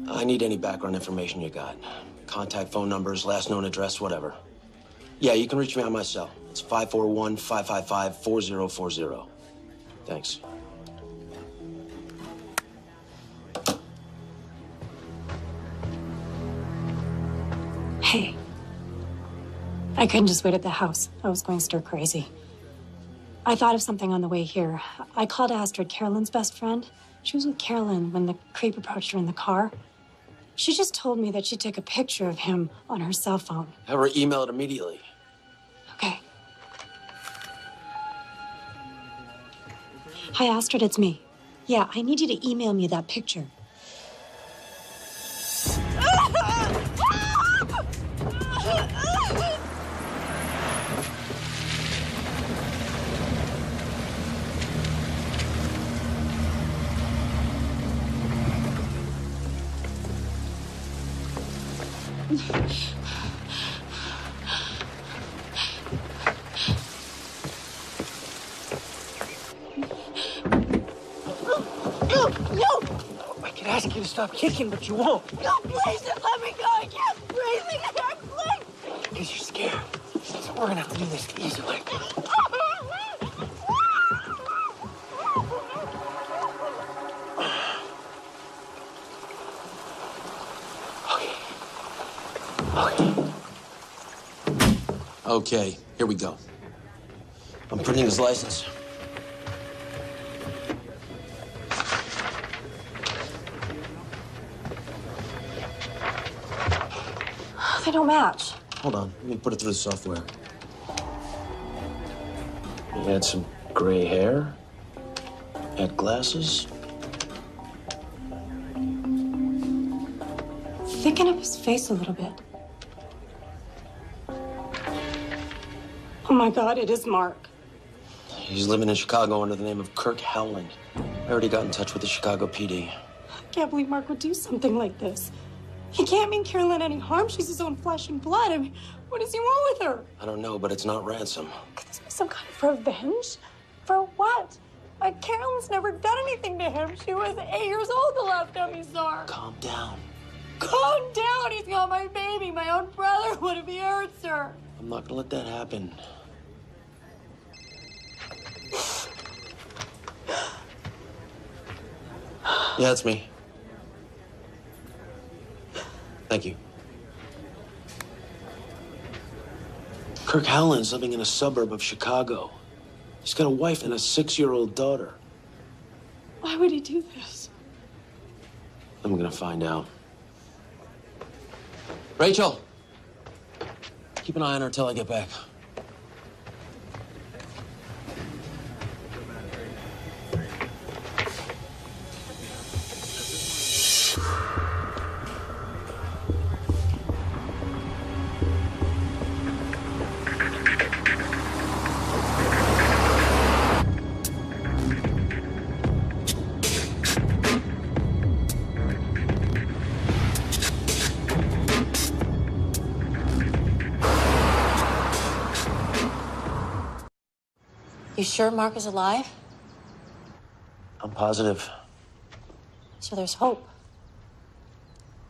Speaker 3: I need any background information you got. Contact phone numbers, last known address, whatever. Yeah, you can reach me on my cell. It's 541-555-4040. Thanks.
Speaker 7: Hey. I couldn't just wait at the house. I was going stir crazy. I thought of something on the way here. I called Astrid, Carolyn's best friend. She was with Carolyn when the creep approached her in the car. She just told me that she took a picture of him on her cell phone.
Speaker 3: Have her email it immediately.
Speaker 7: Okay. Hi, Astrid, it's me. Yeah, I need you to email me that picture.
Speaker 11: I could ask you to stop kicking, but you won't.
Speaker 4: No, please, just let me go. I can't breathe again, please.
Speaker 11: Because you're scared. So we're gonna have to do this the easy way.
Speaker 3: Okay, here we go. I'm printing his license.
Speaker 7: They don't match.
Speaker 3: Hold on, let me put it through the software. He had some gray hair, had glasses.
Speaker 7: Thicken up his face a little bit. Oh my God, it is Mark.
Speaker 3: He's living in Chicago under the name of Kirk Howland. I already got in touch with the Chicago PD.
Speaker 7: I can't believe Mark would do something like this. He can't mean Carolyn any harm. She's his own flesh and blood. I mean, what does he want with her?
Speaker 3: I don't know, but it's not ransom.
Speaker 7: Could this be some kind of revenge? For what? Like, Carolyn's never done anything to him. She was 8 years old the last time he saw her.
Speaker 3: Calm down.
Speaker 7: Calm down. He's got my baby, my own brother. What if he hurts her?
Speaker 3: I'm not gonna let that happen. Yeah, it's me. Thank you. Kirk Howland's living in a suburb of Chicago. He's got a wife and a 6-year-old daughter.
Speaker 7: Why would he do this?
Speaker 3: I'm gonna find out. Rachel! Keep an eye on her till I get back.
Speaker 18: You sure Mark is alive?
Speaker 3: I'm positive.
Speaker 18: So there's hope.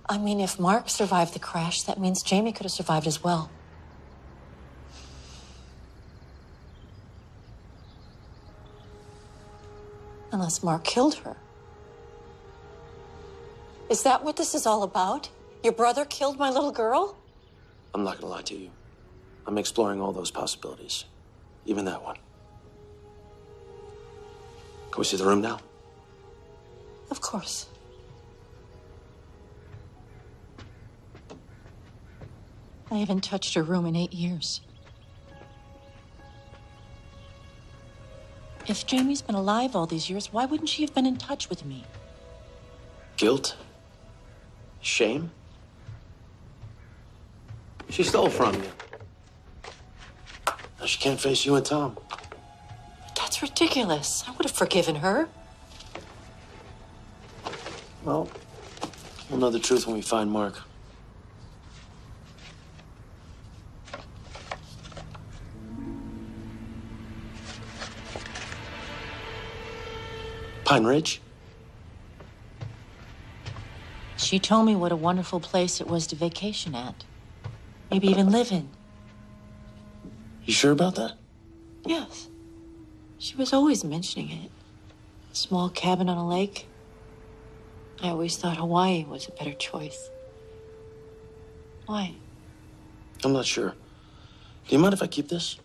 Speaker 18: I mean, if Mark survived the crash, that means Jamie could have survived as well. Unless Mark killed her. Is that what this is all about? Your brother killed my little girl?
Speaker 3: I'm not gonna lie to you. I'm exploring all those possibilities. Even that one. Can we see the room now?
Speaker 18: Of course. I haven't touched her room in 8 years. If Jamie's been alive all these years, why wouldn't she have been in touch with me?
Speaker 3: Guilt? Shame? She stole from you. Now she can't face you and Tom.
Speaker 18: That's ridiculous. I would have forgiven her.
Speaker 3: Well, we'll know the truth when we find Mark. Pine Ridge?
Speaker 18: She told me what a wonderful place it was to vacation at. Maybe even live in.
Speaker 3: You sure about that?
Speaker 18: Yes. She was always mentioning it. A small cabin on a lake. I always thought Hawaii was a better choice. Why?
Speaker 3: I'm not sure. Do you mind if I keep this?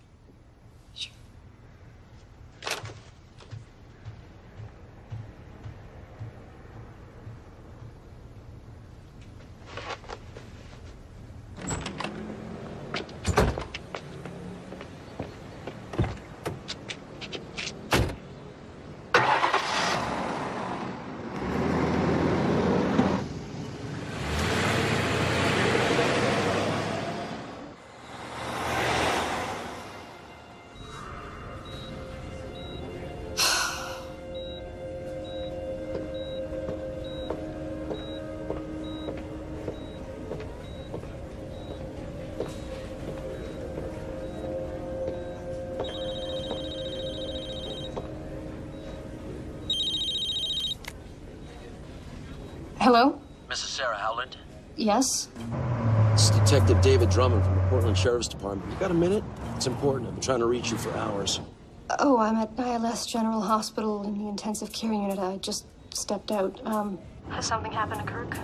Speaker 2: Hello?
Speaker 3: Mrs. Sarah Howland?
Speaker 2: Yes?
Speaker 3: It's Detective David Drummond from the Portland Sheriff's Department. You got a minute? It's important. I've been trying to reach you for hours.
Speaker 2: Oh, I'm at ILS General Hospital in the intensive care unit. I just stepped out. Has something happened to Kirk?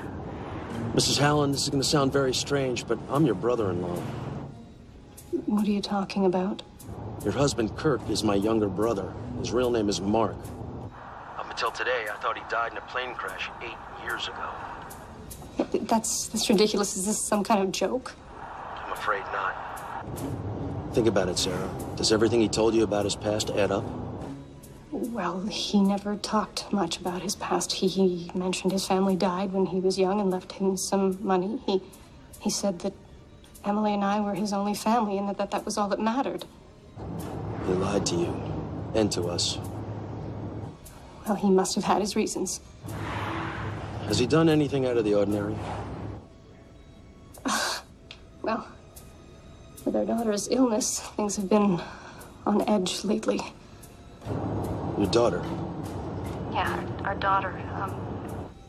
Speaker 3: Mrs. Howland, this is going to sound very strange, but I'm your brother-in-law.
Speaker 2: What are you talking about?
Speaker 3: Your husband, Kirk, is my younger brother. His real name is Mark. Up until today, I thought he died in a plane crash 8 years ago.
Speaker 2: That's ridiculous. Is this some kind of joke?
Speaker 3: I'm afraid not. Think about it, Sarah. Does everything he told you about his past add up?
Speaker 2: Well, he never talked much about his past. He mentioned his family died when he was young and left him some money. He said that Emily and I were his only family and that was all that mattered.
Speaker 3: He lied to you and to us.
Speaker 2: Well, he must have had his reasons.
Speaker 3: Has he done anything out of the ordinary?
Speaker 2: Well, with our daughter's illness, things have been on edge lately.
Speaker 3: Your daughter?
Speaker 2: Yeah, our daughter.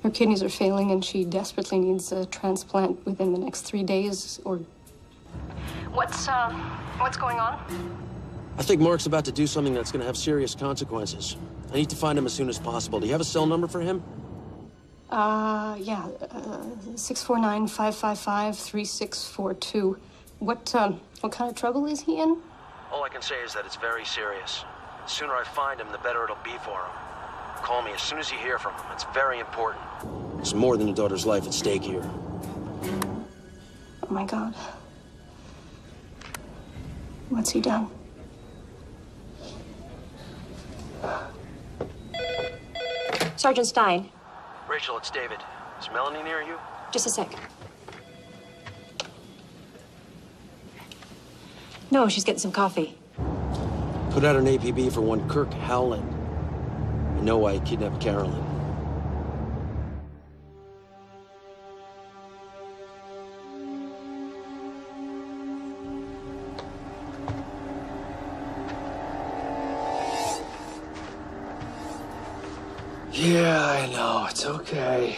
Speaker 2: Her kidneys are failing and she desperately needs a transplant within the next 3 days or... What's going on?
Speaker 3: I think Mark's about to do something that's going to have serious consequences. I need to find him as soon as possible. Do you have a cell number for him?
Speaker 2: Yeah, 649-555-3642. What kind of trouble is he in?
Speaker 3: All I can say is that it's very serious. The sooner I find him, the better it'll be for him. Call me as soon as you hear from him. It's very important. There's more than your daughter's life at stake here.
Speaker 2: Oh, my God. What's he done?
Speaker 16: Sergeant Stein.
Speaker 3: Rachel, it's David. Is Melanie near you?
Speaker 16: Just a sec. No, she's getting some coffee.
Speaker 3: Put out an APB for one Kirk Howland. You know why he kidnapped Carolyn.
Speaker 1: Yeah, I know. It's okay.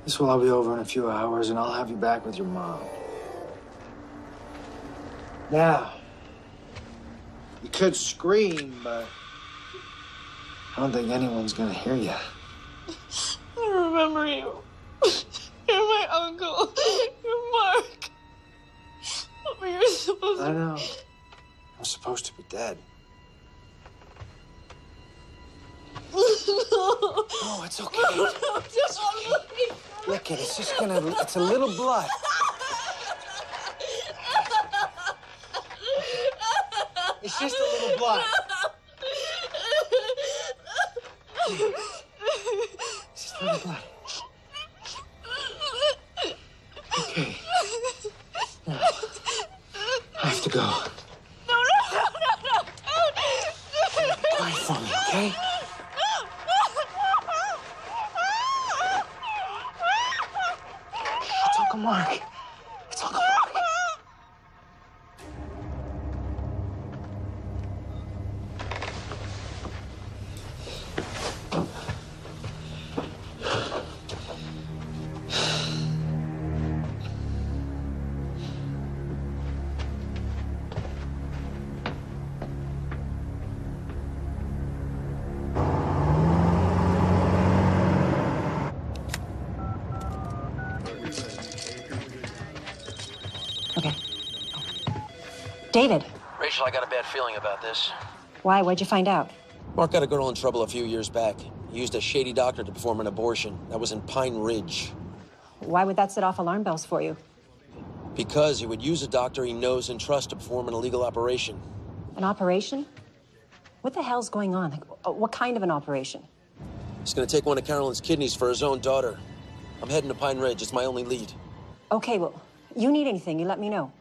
Speaker 1: This will all be over in a few hours, and I'll have you back with your mom. Now, you could scream, but I don't think anyone's gonna hear you.
Speaker 4: I remember you. You're my uncle. You're Mark. But you're supposed to...
Speaker 1: I know. I'm supposed to be dead.
Speaker 4: No,
Speaker 1: it's okay. It's okay. Look it, it's just gonna, it's a little blood. It's just a little blood. It's just a little blood. Okay. Now, I have to go.
Speaker 4: No, don't.
Speaker 1: Quiet for me, okay? It's Uncle Mark. It's Uncle Mark.
Speaker 7: David,
Speaker 3: Rachel, I got a bad feeling about this.
Speaker 7: why? What'd you find out?
Speaker 3: Mark got a girl in trouble a few years back. He used a shady doctor to perform an abortion. That was in Pine Ridge.
Speaker 7: Why would that set off alarm bells for you?
Speaker 3: Because he would use a doctor he knows and trusts to perform an illegal operation.
Speaker 7: An operation? What the hell's going on? What kind of an operation?
Speaker 3: He's gonna take one of Carolyn's kidneys for his own daughter. I'm heading to Pine Ridge. It's my only lead.
Speaker 7: Okay, well, you need anything, you let me know.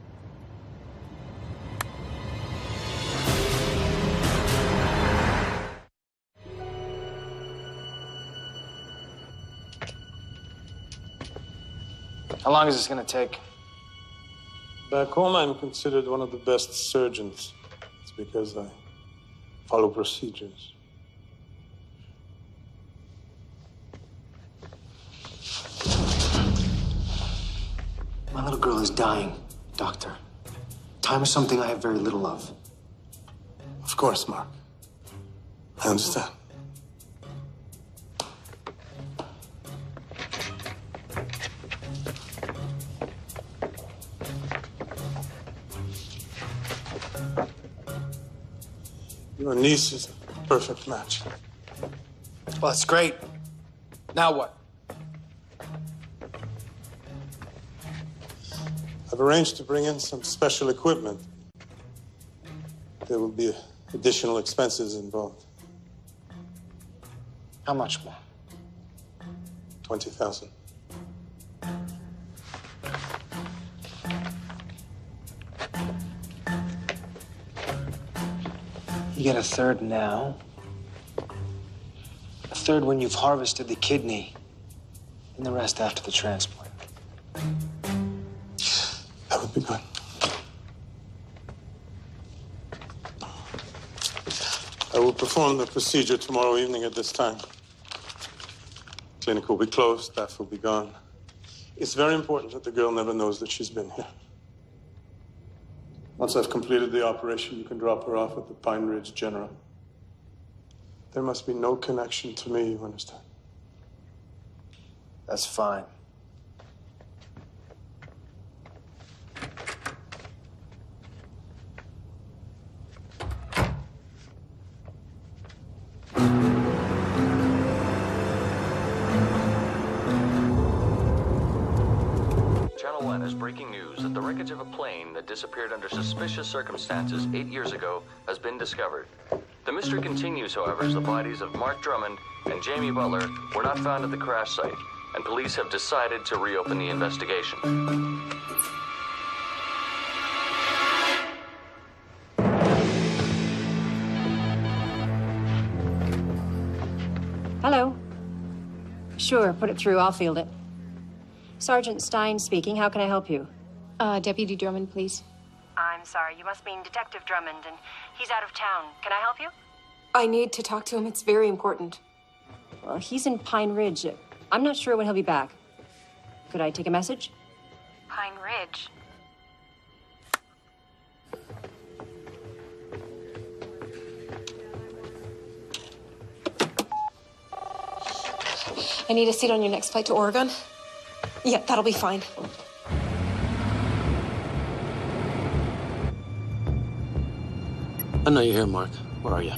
Speaker 1: How long is this gonna take?
Speaker 21: Back home, I'm considered one of the best surgeons. It's because I follow procedures.
Speaker 1: My little girl is dying, Doctor. Time is something I have very little of.
Speaker 21: Of course, Mark. I understand. Your niece is a perfect match.
Speaker 1: Well, that's great. Now what?
Speaker 21: I've arranged to bring in some special equipment. There will be additional expenses involved.
Speaker 1: How much more?
Speaker 21: 20,000.
Speaker 1: You get a third now. A third when you've harvested the kidney. And the rest after the transplant.
Speaker 21: That would be good. I will perform the procedure tomorrow evening at this time. Clinic will be closed, staff will be gone. It's very important that the girl never knows that she's been here. Once I've completed the operation, you can drop her off at the Pine Ridge General. There must be no connection to me, you understand?
Speaker 1: That's fine.
Speaker 22: Channel 1 is breaking news that the wreckage of a plane that disappeared under suspicious circumstances 8 years ago has been discovered. The mystery continues, however, as the bodies of Mark Drummond and Jamie Butler were not found at the crash site, and police have decided to reopen the investigation.
Speaker 7: Hello. Sure, put it through. I'll field it. Sergeant Stein speaking. How can I help you?
Speaker 2: Deputy Drummond, please.
Speaker 7: I'm sorry. You must mean Detective Drummond, and he's out of town. Can I help you?
Speaker 2: I need to talk to him. It's very important.
Speaker 16: Well, he's in Pine Ridge. I'm not sure when he'll be back. Could I take a message?
Speaker 8: Pine Ridge.
Speaker 2: I need a seat on your next flight to Oregon. Yeah, that'll be fine.
Speaker 3: I know you're here, Mark. Where are you?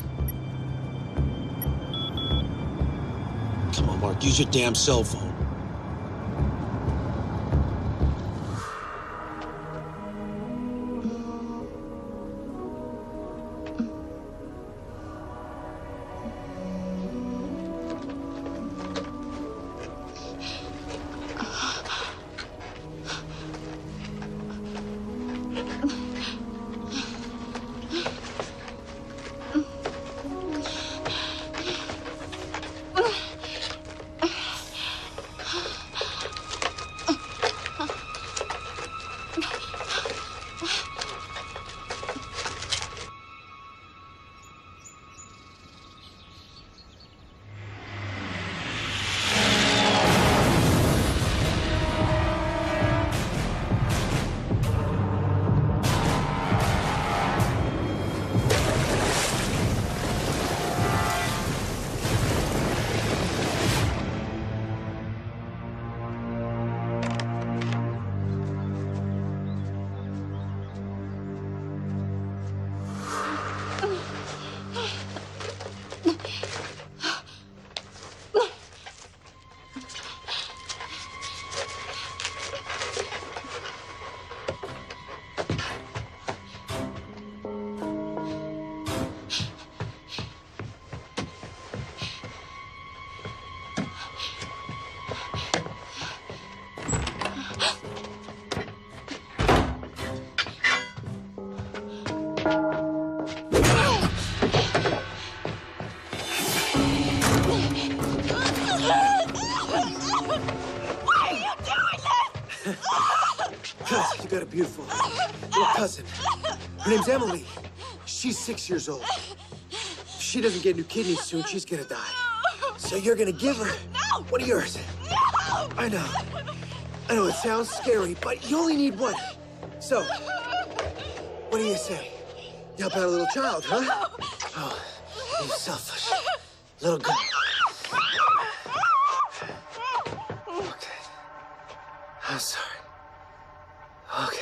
Speaker 3: Come on, Mark. Use your damn cell phone.
Speaker 1: You got a beautiful little cousin. Her name's Emily. She's 6 years old. If she doesn't get new kidneys soon, she's gonna die. So you're gonna give her one of yours. I know. I know it sounds scary, but you only need one. So, what do you say? You help out a little child, huh? Oh, you selfish little girl. Okay. I'm sorry. Okay.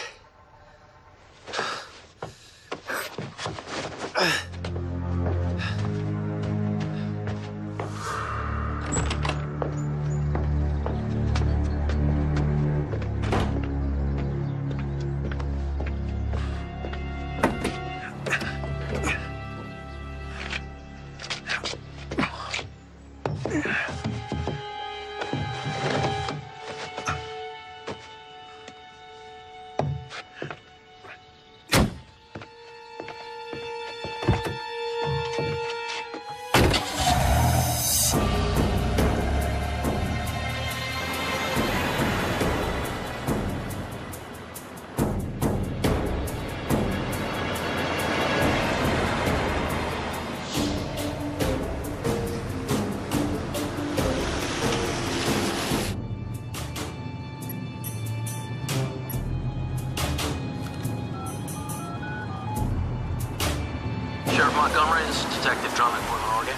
Speaker 3: Sheriff Montgomery, this is Detective Drummond, Portland, Oregon.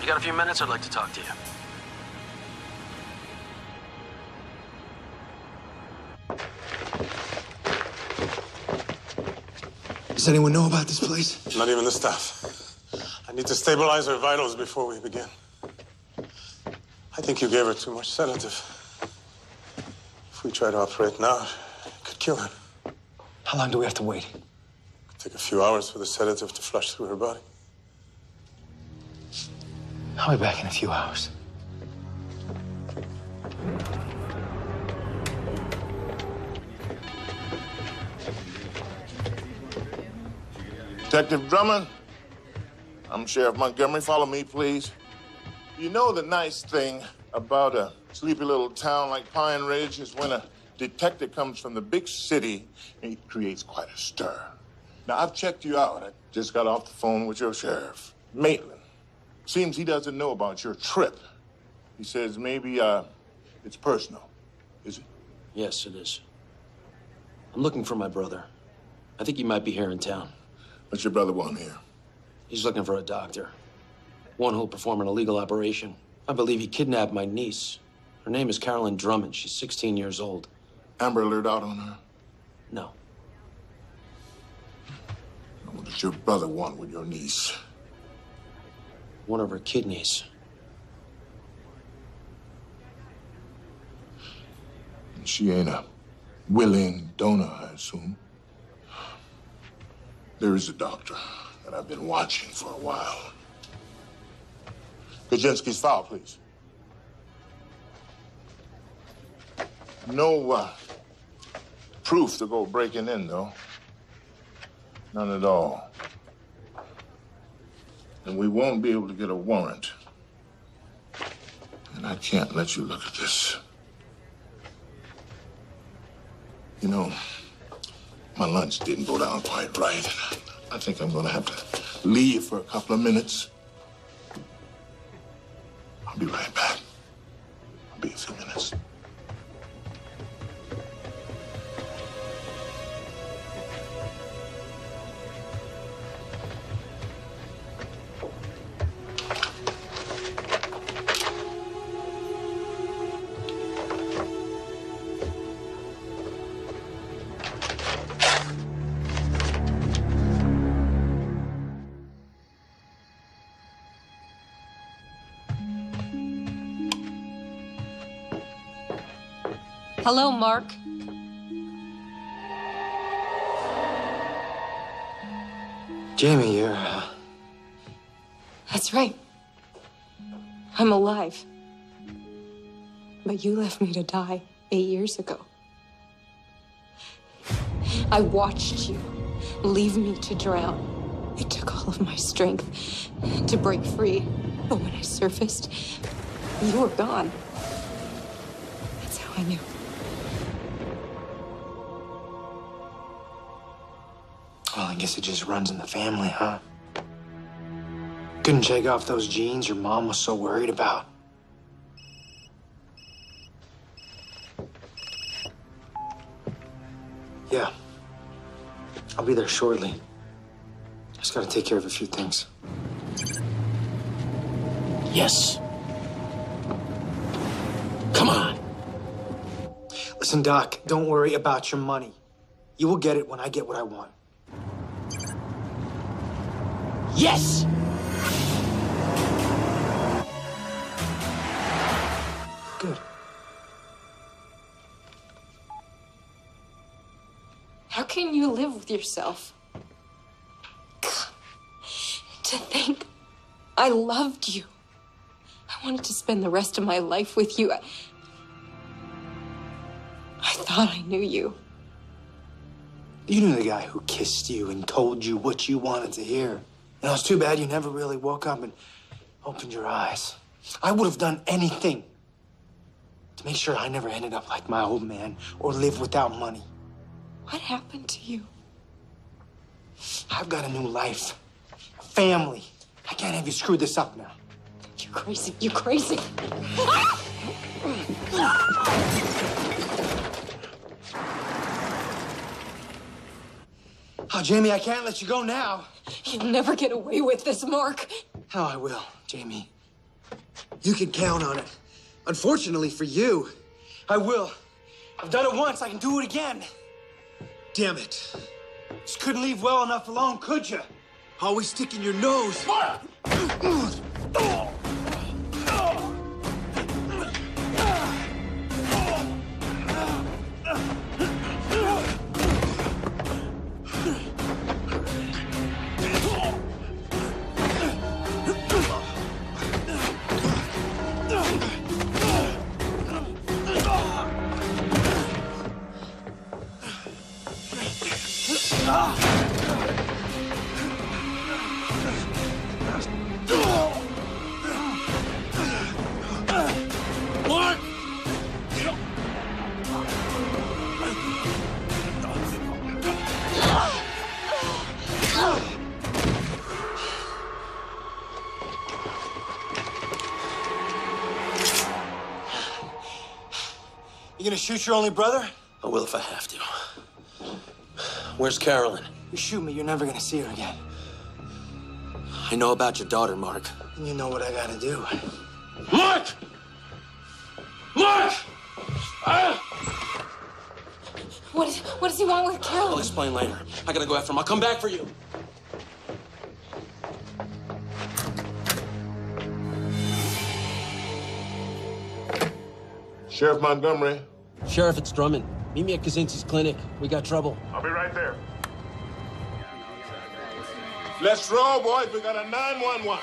Speaker 3: You got a few minutes? I'd like to talk to you.
Speaker 1: Does anyone know about this place?
Speaker 21: Not even the staff. I need to stabilize her vitals before we begin. I think you gave her too much sedative. If we try to operate now, it could kill her.
Speaker 1: How long do we have to wait?
Speaker 21: It'll take a few hours for the sedative to flush through her body.
Speaker 1: I'll be back in a few hours.
Speaker 14: Detective Drummond, I'm Sheriff Montgomery. Follow me, please. You know the nice thing about a sleepy little town like Pine Ridge is when a detective comes from the big city, it creates quite a stir. Now, I've checked you out. I just got off the phone with your sheriff, Maitland. Seems he doesn't know about your trip He says maybe it's personal. Is it?
Speaker 3: Yes, it is. I'm looking for my brother. I think he might be here in town.
Speaker 14: What's your brother want here?
Speaker 3: He's looking for a doctor. One who'll perform an illegal operation. I believe he kidnapped my niece. Her name is Carolyn Drummond. She's 16 years old.
Speaker 14: Amber Alert out on her?
Speaker 3: No.
Speaker 14: What does your brother want with your niece?
Speaker 3: One of her kidneys.
Speaker 14: She ain't a willing donor, I assume. There is a doctor that I've been watching for a while. Kaczynski's file, please. No proof to go breaking in, though. None at all. And we won't be able to get a warrant. And I can't let you look at this. You know, my lunch didn't go down quite right. I think I'm gonna have to leave for a couple of minutes. I'll be right back. I'll be a few minutes.
Speaker 16: Hello, Mark.
Speaker 1: Jamie, you're...
Speaker 16: That's right. I'm alive. But you left me to die 8 years ago. I watched you leave me to drown. It took all of my strength to break free. But when I surfaced, you were gone. That's how I knew.
Speaker 1: Well, I guess it just runs in the family, huh? Couldn't shake off those genes your mom was so worried about. Yeah. I'll be there shortly. Just gotta take care of a few things.
Speaker 3: Yes. Come on.
Speaker 1: Listen, Doc, don't worry about your money. You will get it when I get what I want.
Speaker 3: Yes!
Speaker 1: Good.
Speaker 16: How can you live with yourself? To think I loved you. I wanted to spend the rest of my life with you. I thought I knew you.
Speaker 1: You knew the guy who kissed you and told you what you wanted to hear. And it's too bad you never really woke up and opened your eyes. I would have done anything to make sure I never ended up like my old man or live without money.
Speaker 16: What happened to you?
Speaker 1: I've got a new life, a family. I can't have you screw this up now.
Speaker 16: You're crazy. You're crazy.
Speaker 1: Oh, Jamie, I can't let you go now.
Speaker 16: You'll never get away with this, Mark.
Speaker 1: Oh, I will, Jamie. You can count on it. Unfortunately for you, I will. I've done it once, I can do it again. Damn it. Just couldn't leave well enough alone, could you? Always sticking your nose.
Speaker 3: shoot your only brother? I will if I have to. Where's Carolyn?
Speaker 1: You shoot me, you're never gonna see her again.
Speaker 3: I know about your daughter, Mark.
Speaker 1: And you know what I gotta do.
Speaker 3: Mark! Mark!
Speaker 2: What does he want with Carolyn?
Speaker 3: I'll explain later. I gotta go after him. I'll come back for you.
Speaker 14: Sheriff Montgomery.
Speaker 3: Sheriff, it's Drummond. Meet me at Kaczynski's clinic. We got trouble.
Speaker 14: I'll be right there. Let's roll, boys. We got a 911.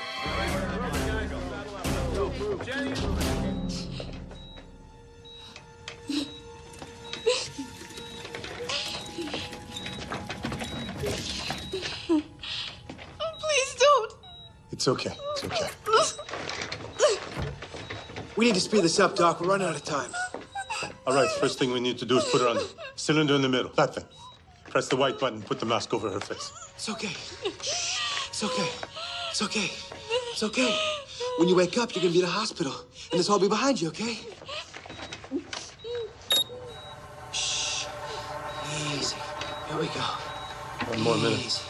Speaker 6: Please don't.
Speaker 21: It's okay. It's okay.
Speaker 1: We need to speed this up, Doc. We're running out of time.
Speaker 21: All right, first thing we need to do is put her on the cylinder in the middle. That thing. Press the white button, put the mask over her face.
Speaker 1: It's okay. It's okay. It's okay. It's okay. When you wake up, you're gonna be in a hospital, and this will all be behind you, okay? Shh. Easy. Here we go.
Speaker 21: One more minute.
Speaker 1: Easy.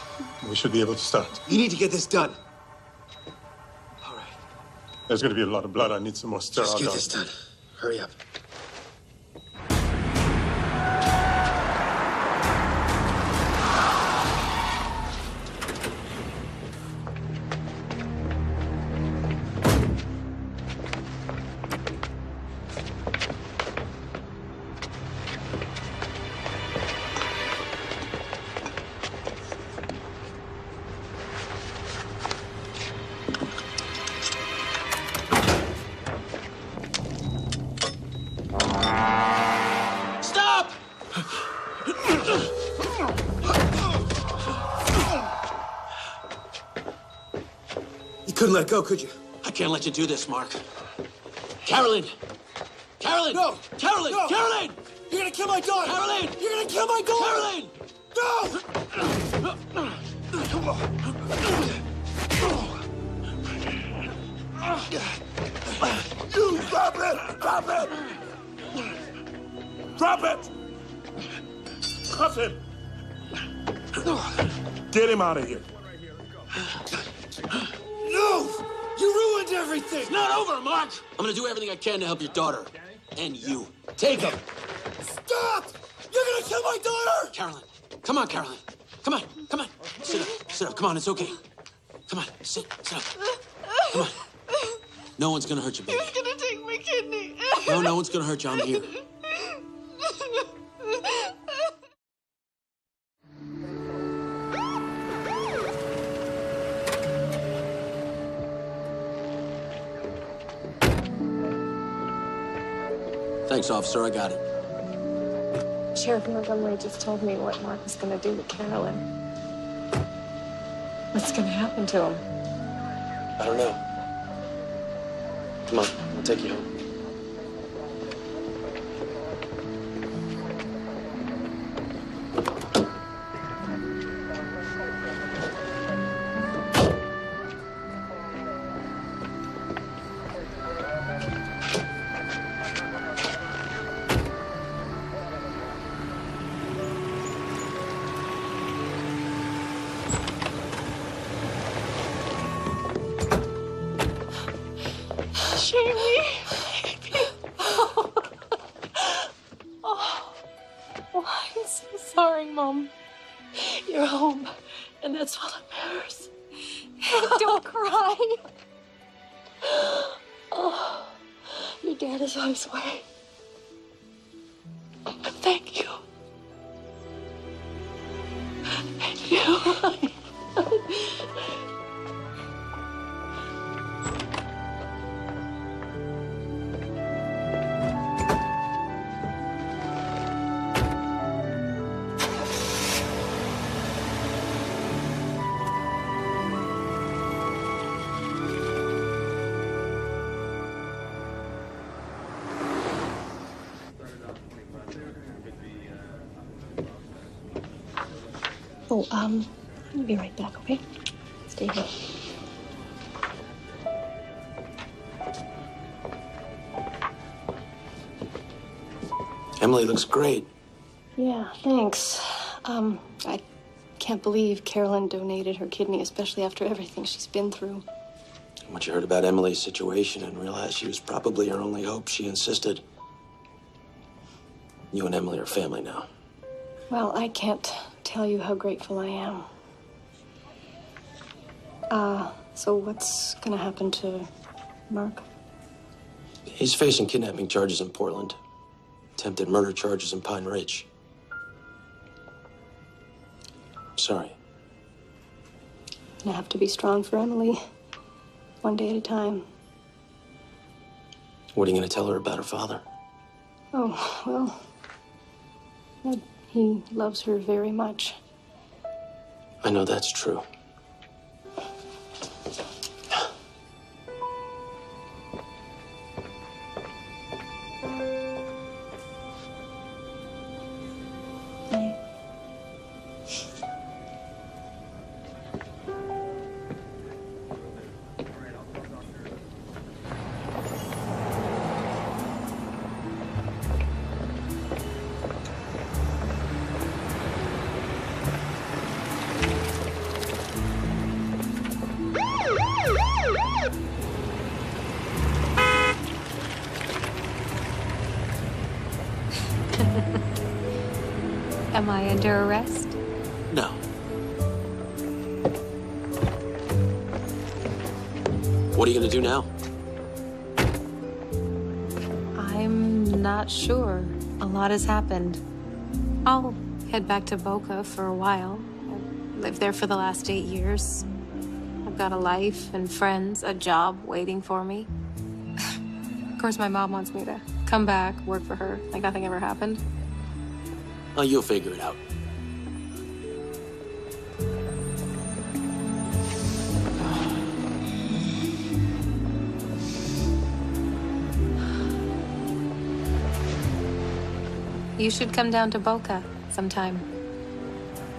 Speaker 21: We should be able to start.
Speaker 1: You need to get this done.
Speaker 21: There's going to be a lot of blood. I need some more sterile.
Speaker 1: Just get this done. Hurry up.
Speaker 3: Stop!
Speaker 1: You couldn't let go, could you?
Speaker 3: I can't let you do this, Mark. Carolyn! Carolyn!
Speaker 1: No!
Speaker 3: Carolyn!
Speaker 1: No!
Speaker 3: Carolyn!
Speaker 1: You're gonna kill my daughter!
Speaker 3: Carolyn!
Speaker 1: You're gonna kill my daughter!
Speaker 3: Carolyn!
Speaker 14: You drop it! Drop it! Drop it! Cuff him! Get him out of here.
Speaker 1: No! You ruined everything!
Speaker 3: It's not over, Mark! I'm gonna do everything I can to help your daughter. And you. Take him!
Speaker 1: Stop! You're gonna kill my daughter!
Speaker 3: Carolyn. Come on, Carolyn. Come on. Come on. Sit up. Sit up. Come on, it's okay. Come on. Sit up. Come on. No one's gonna hurt you, baby.
Speaker 6: He's gonna take my kidney.
Speaker 3: No, no one's gonna hurt you. I'm here. Thanks, officer. I got it.
Speaker 2: Sheriff Montgomery just told me what Mark was going to do with Carolyn. What's going to happen to him?
Speaker 3: I don't know. Come on. I'll take you home.
Speaker 6: Jamie.
Speaker 9: Oh, I'm so sorry, Mom. You're home, and that's all that matters.
Speaker 2: Don't cry.
Speaker 9: Oh, your dad is on his way. Thank you. Thank you.
Speaker 2: Oh, I'm gonna be right back, okay? Stay here.
Speaker 3: Emily looks great.
Speaker 9: Yeah, thanks. I can't believe Carolyn donated her kidney, especially after everything she's been through.
Speaker 3: Once you heard about Emily's situation and realized she was probably her only hope, she insisted. You and Emily are family now.
Speaker 9: Well, I can't tell you how grateful I am. So what's gonna happen to Mark?
Speaker 3: He's facing kidnapping charges in Portland, attempted murder charges in Pine Ridge. Sorry.
Speaker 9: I have to be strong for Emily, one day at a time.
Speaker 3: What are you going to tell her about her father?
Speaker 9: Oh, well, that he loves her very much.
Speaker 3: I know that's true.
Speaker 2: Am I under arrest?
Speaker 3: No. What are you going to do now?
Speaker 2: I'm not sure. A lot has happened. I'll head back to Boca for a while. I've lived there for the last 8 years. I've got a life and friends, a job waiting for me. Of course, my mom wants me to come back, work for her, like nothing ever happened.
Speaker 3: Oh, you'll figure it out.
Speaker 2: You should come down to Boca sometime.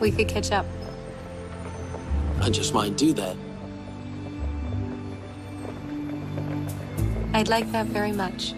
Speaker 2: We could catch up.
Speaker 3: I just might do that.
Speaker 2: I'd like that very much.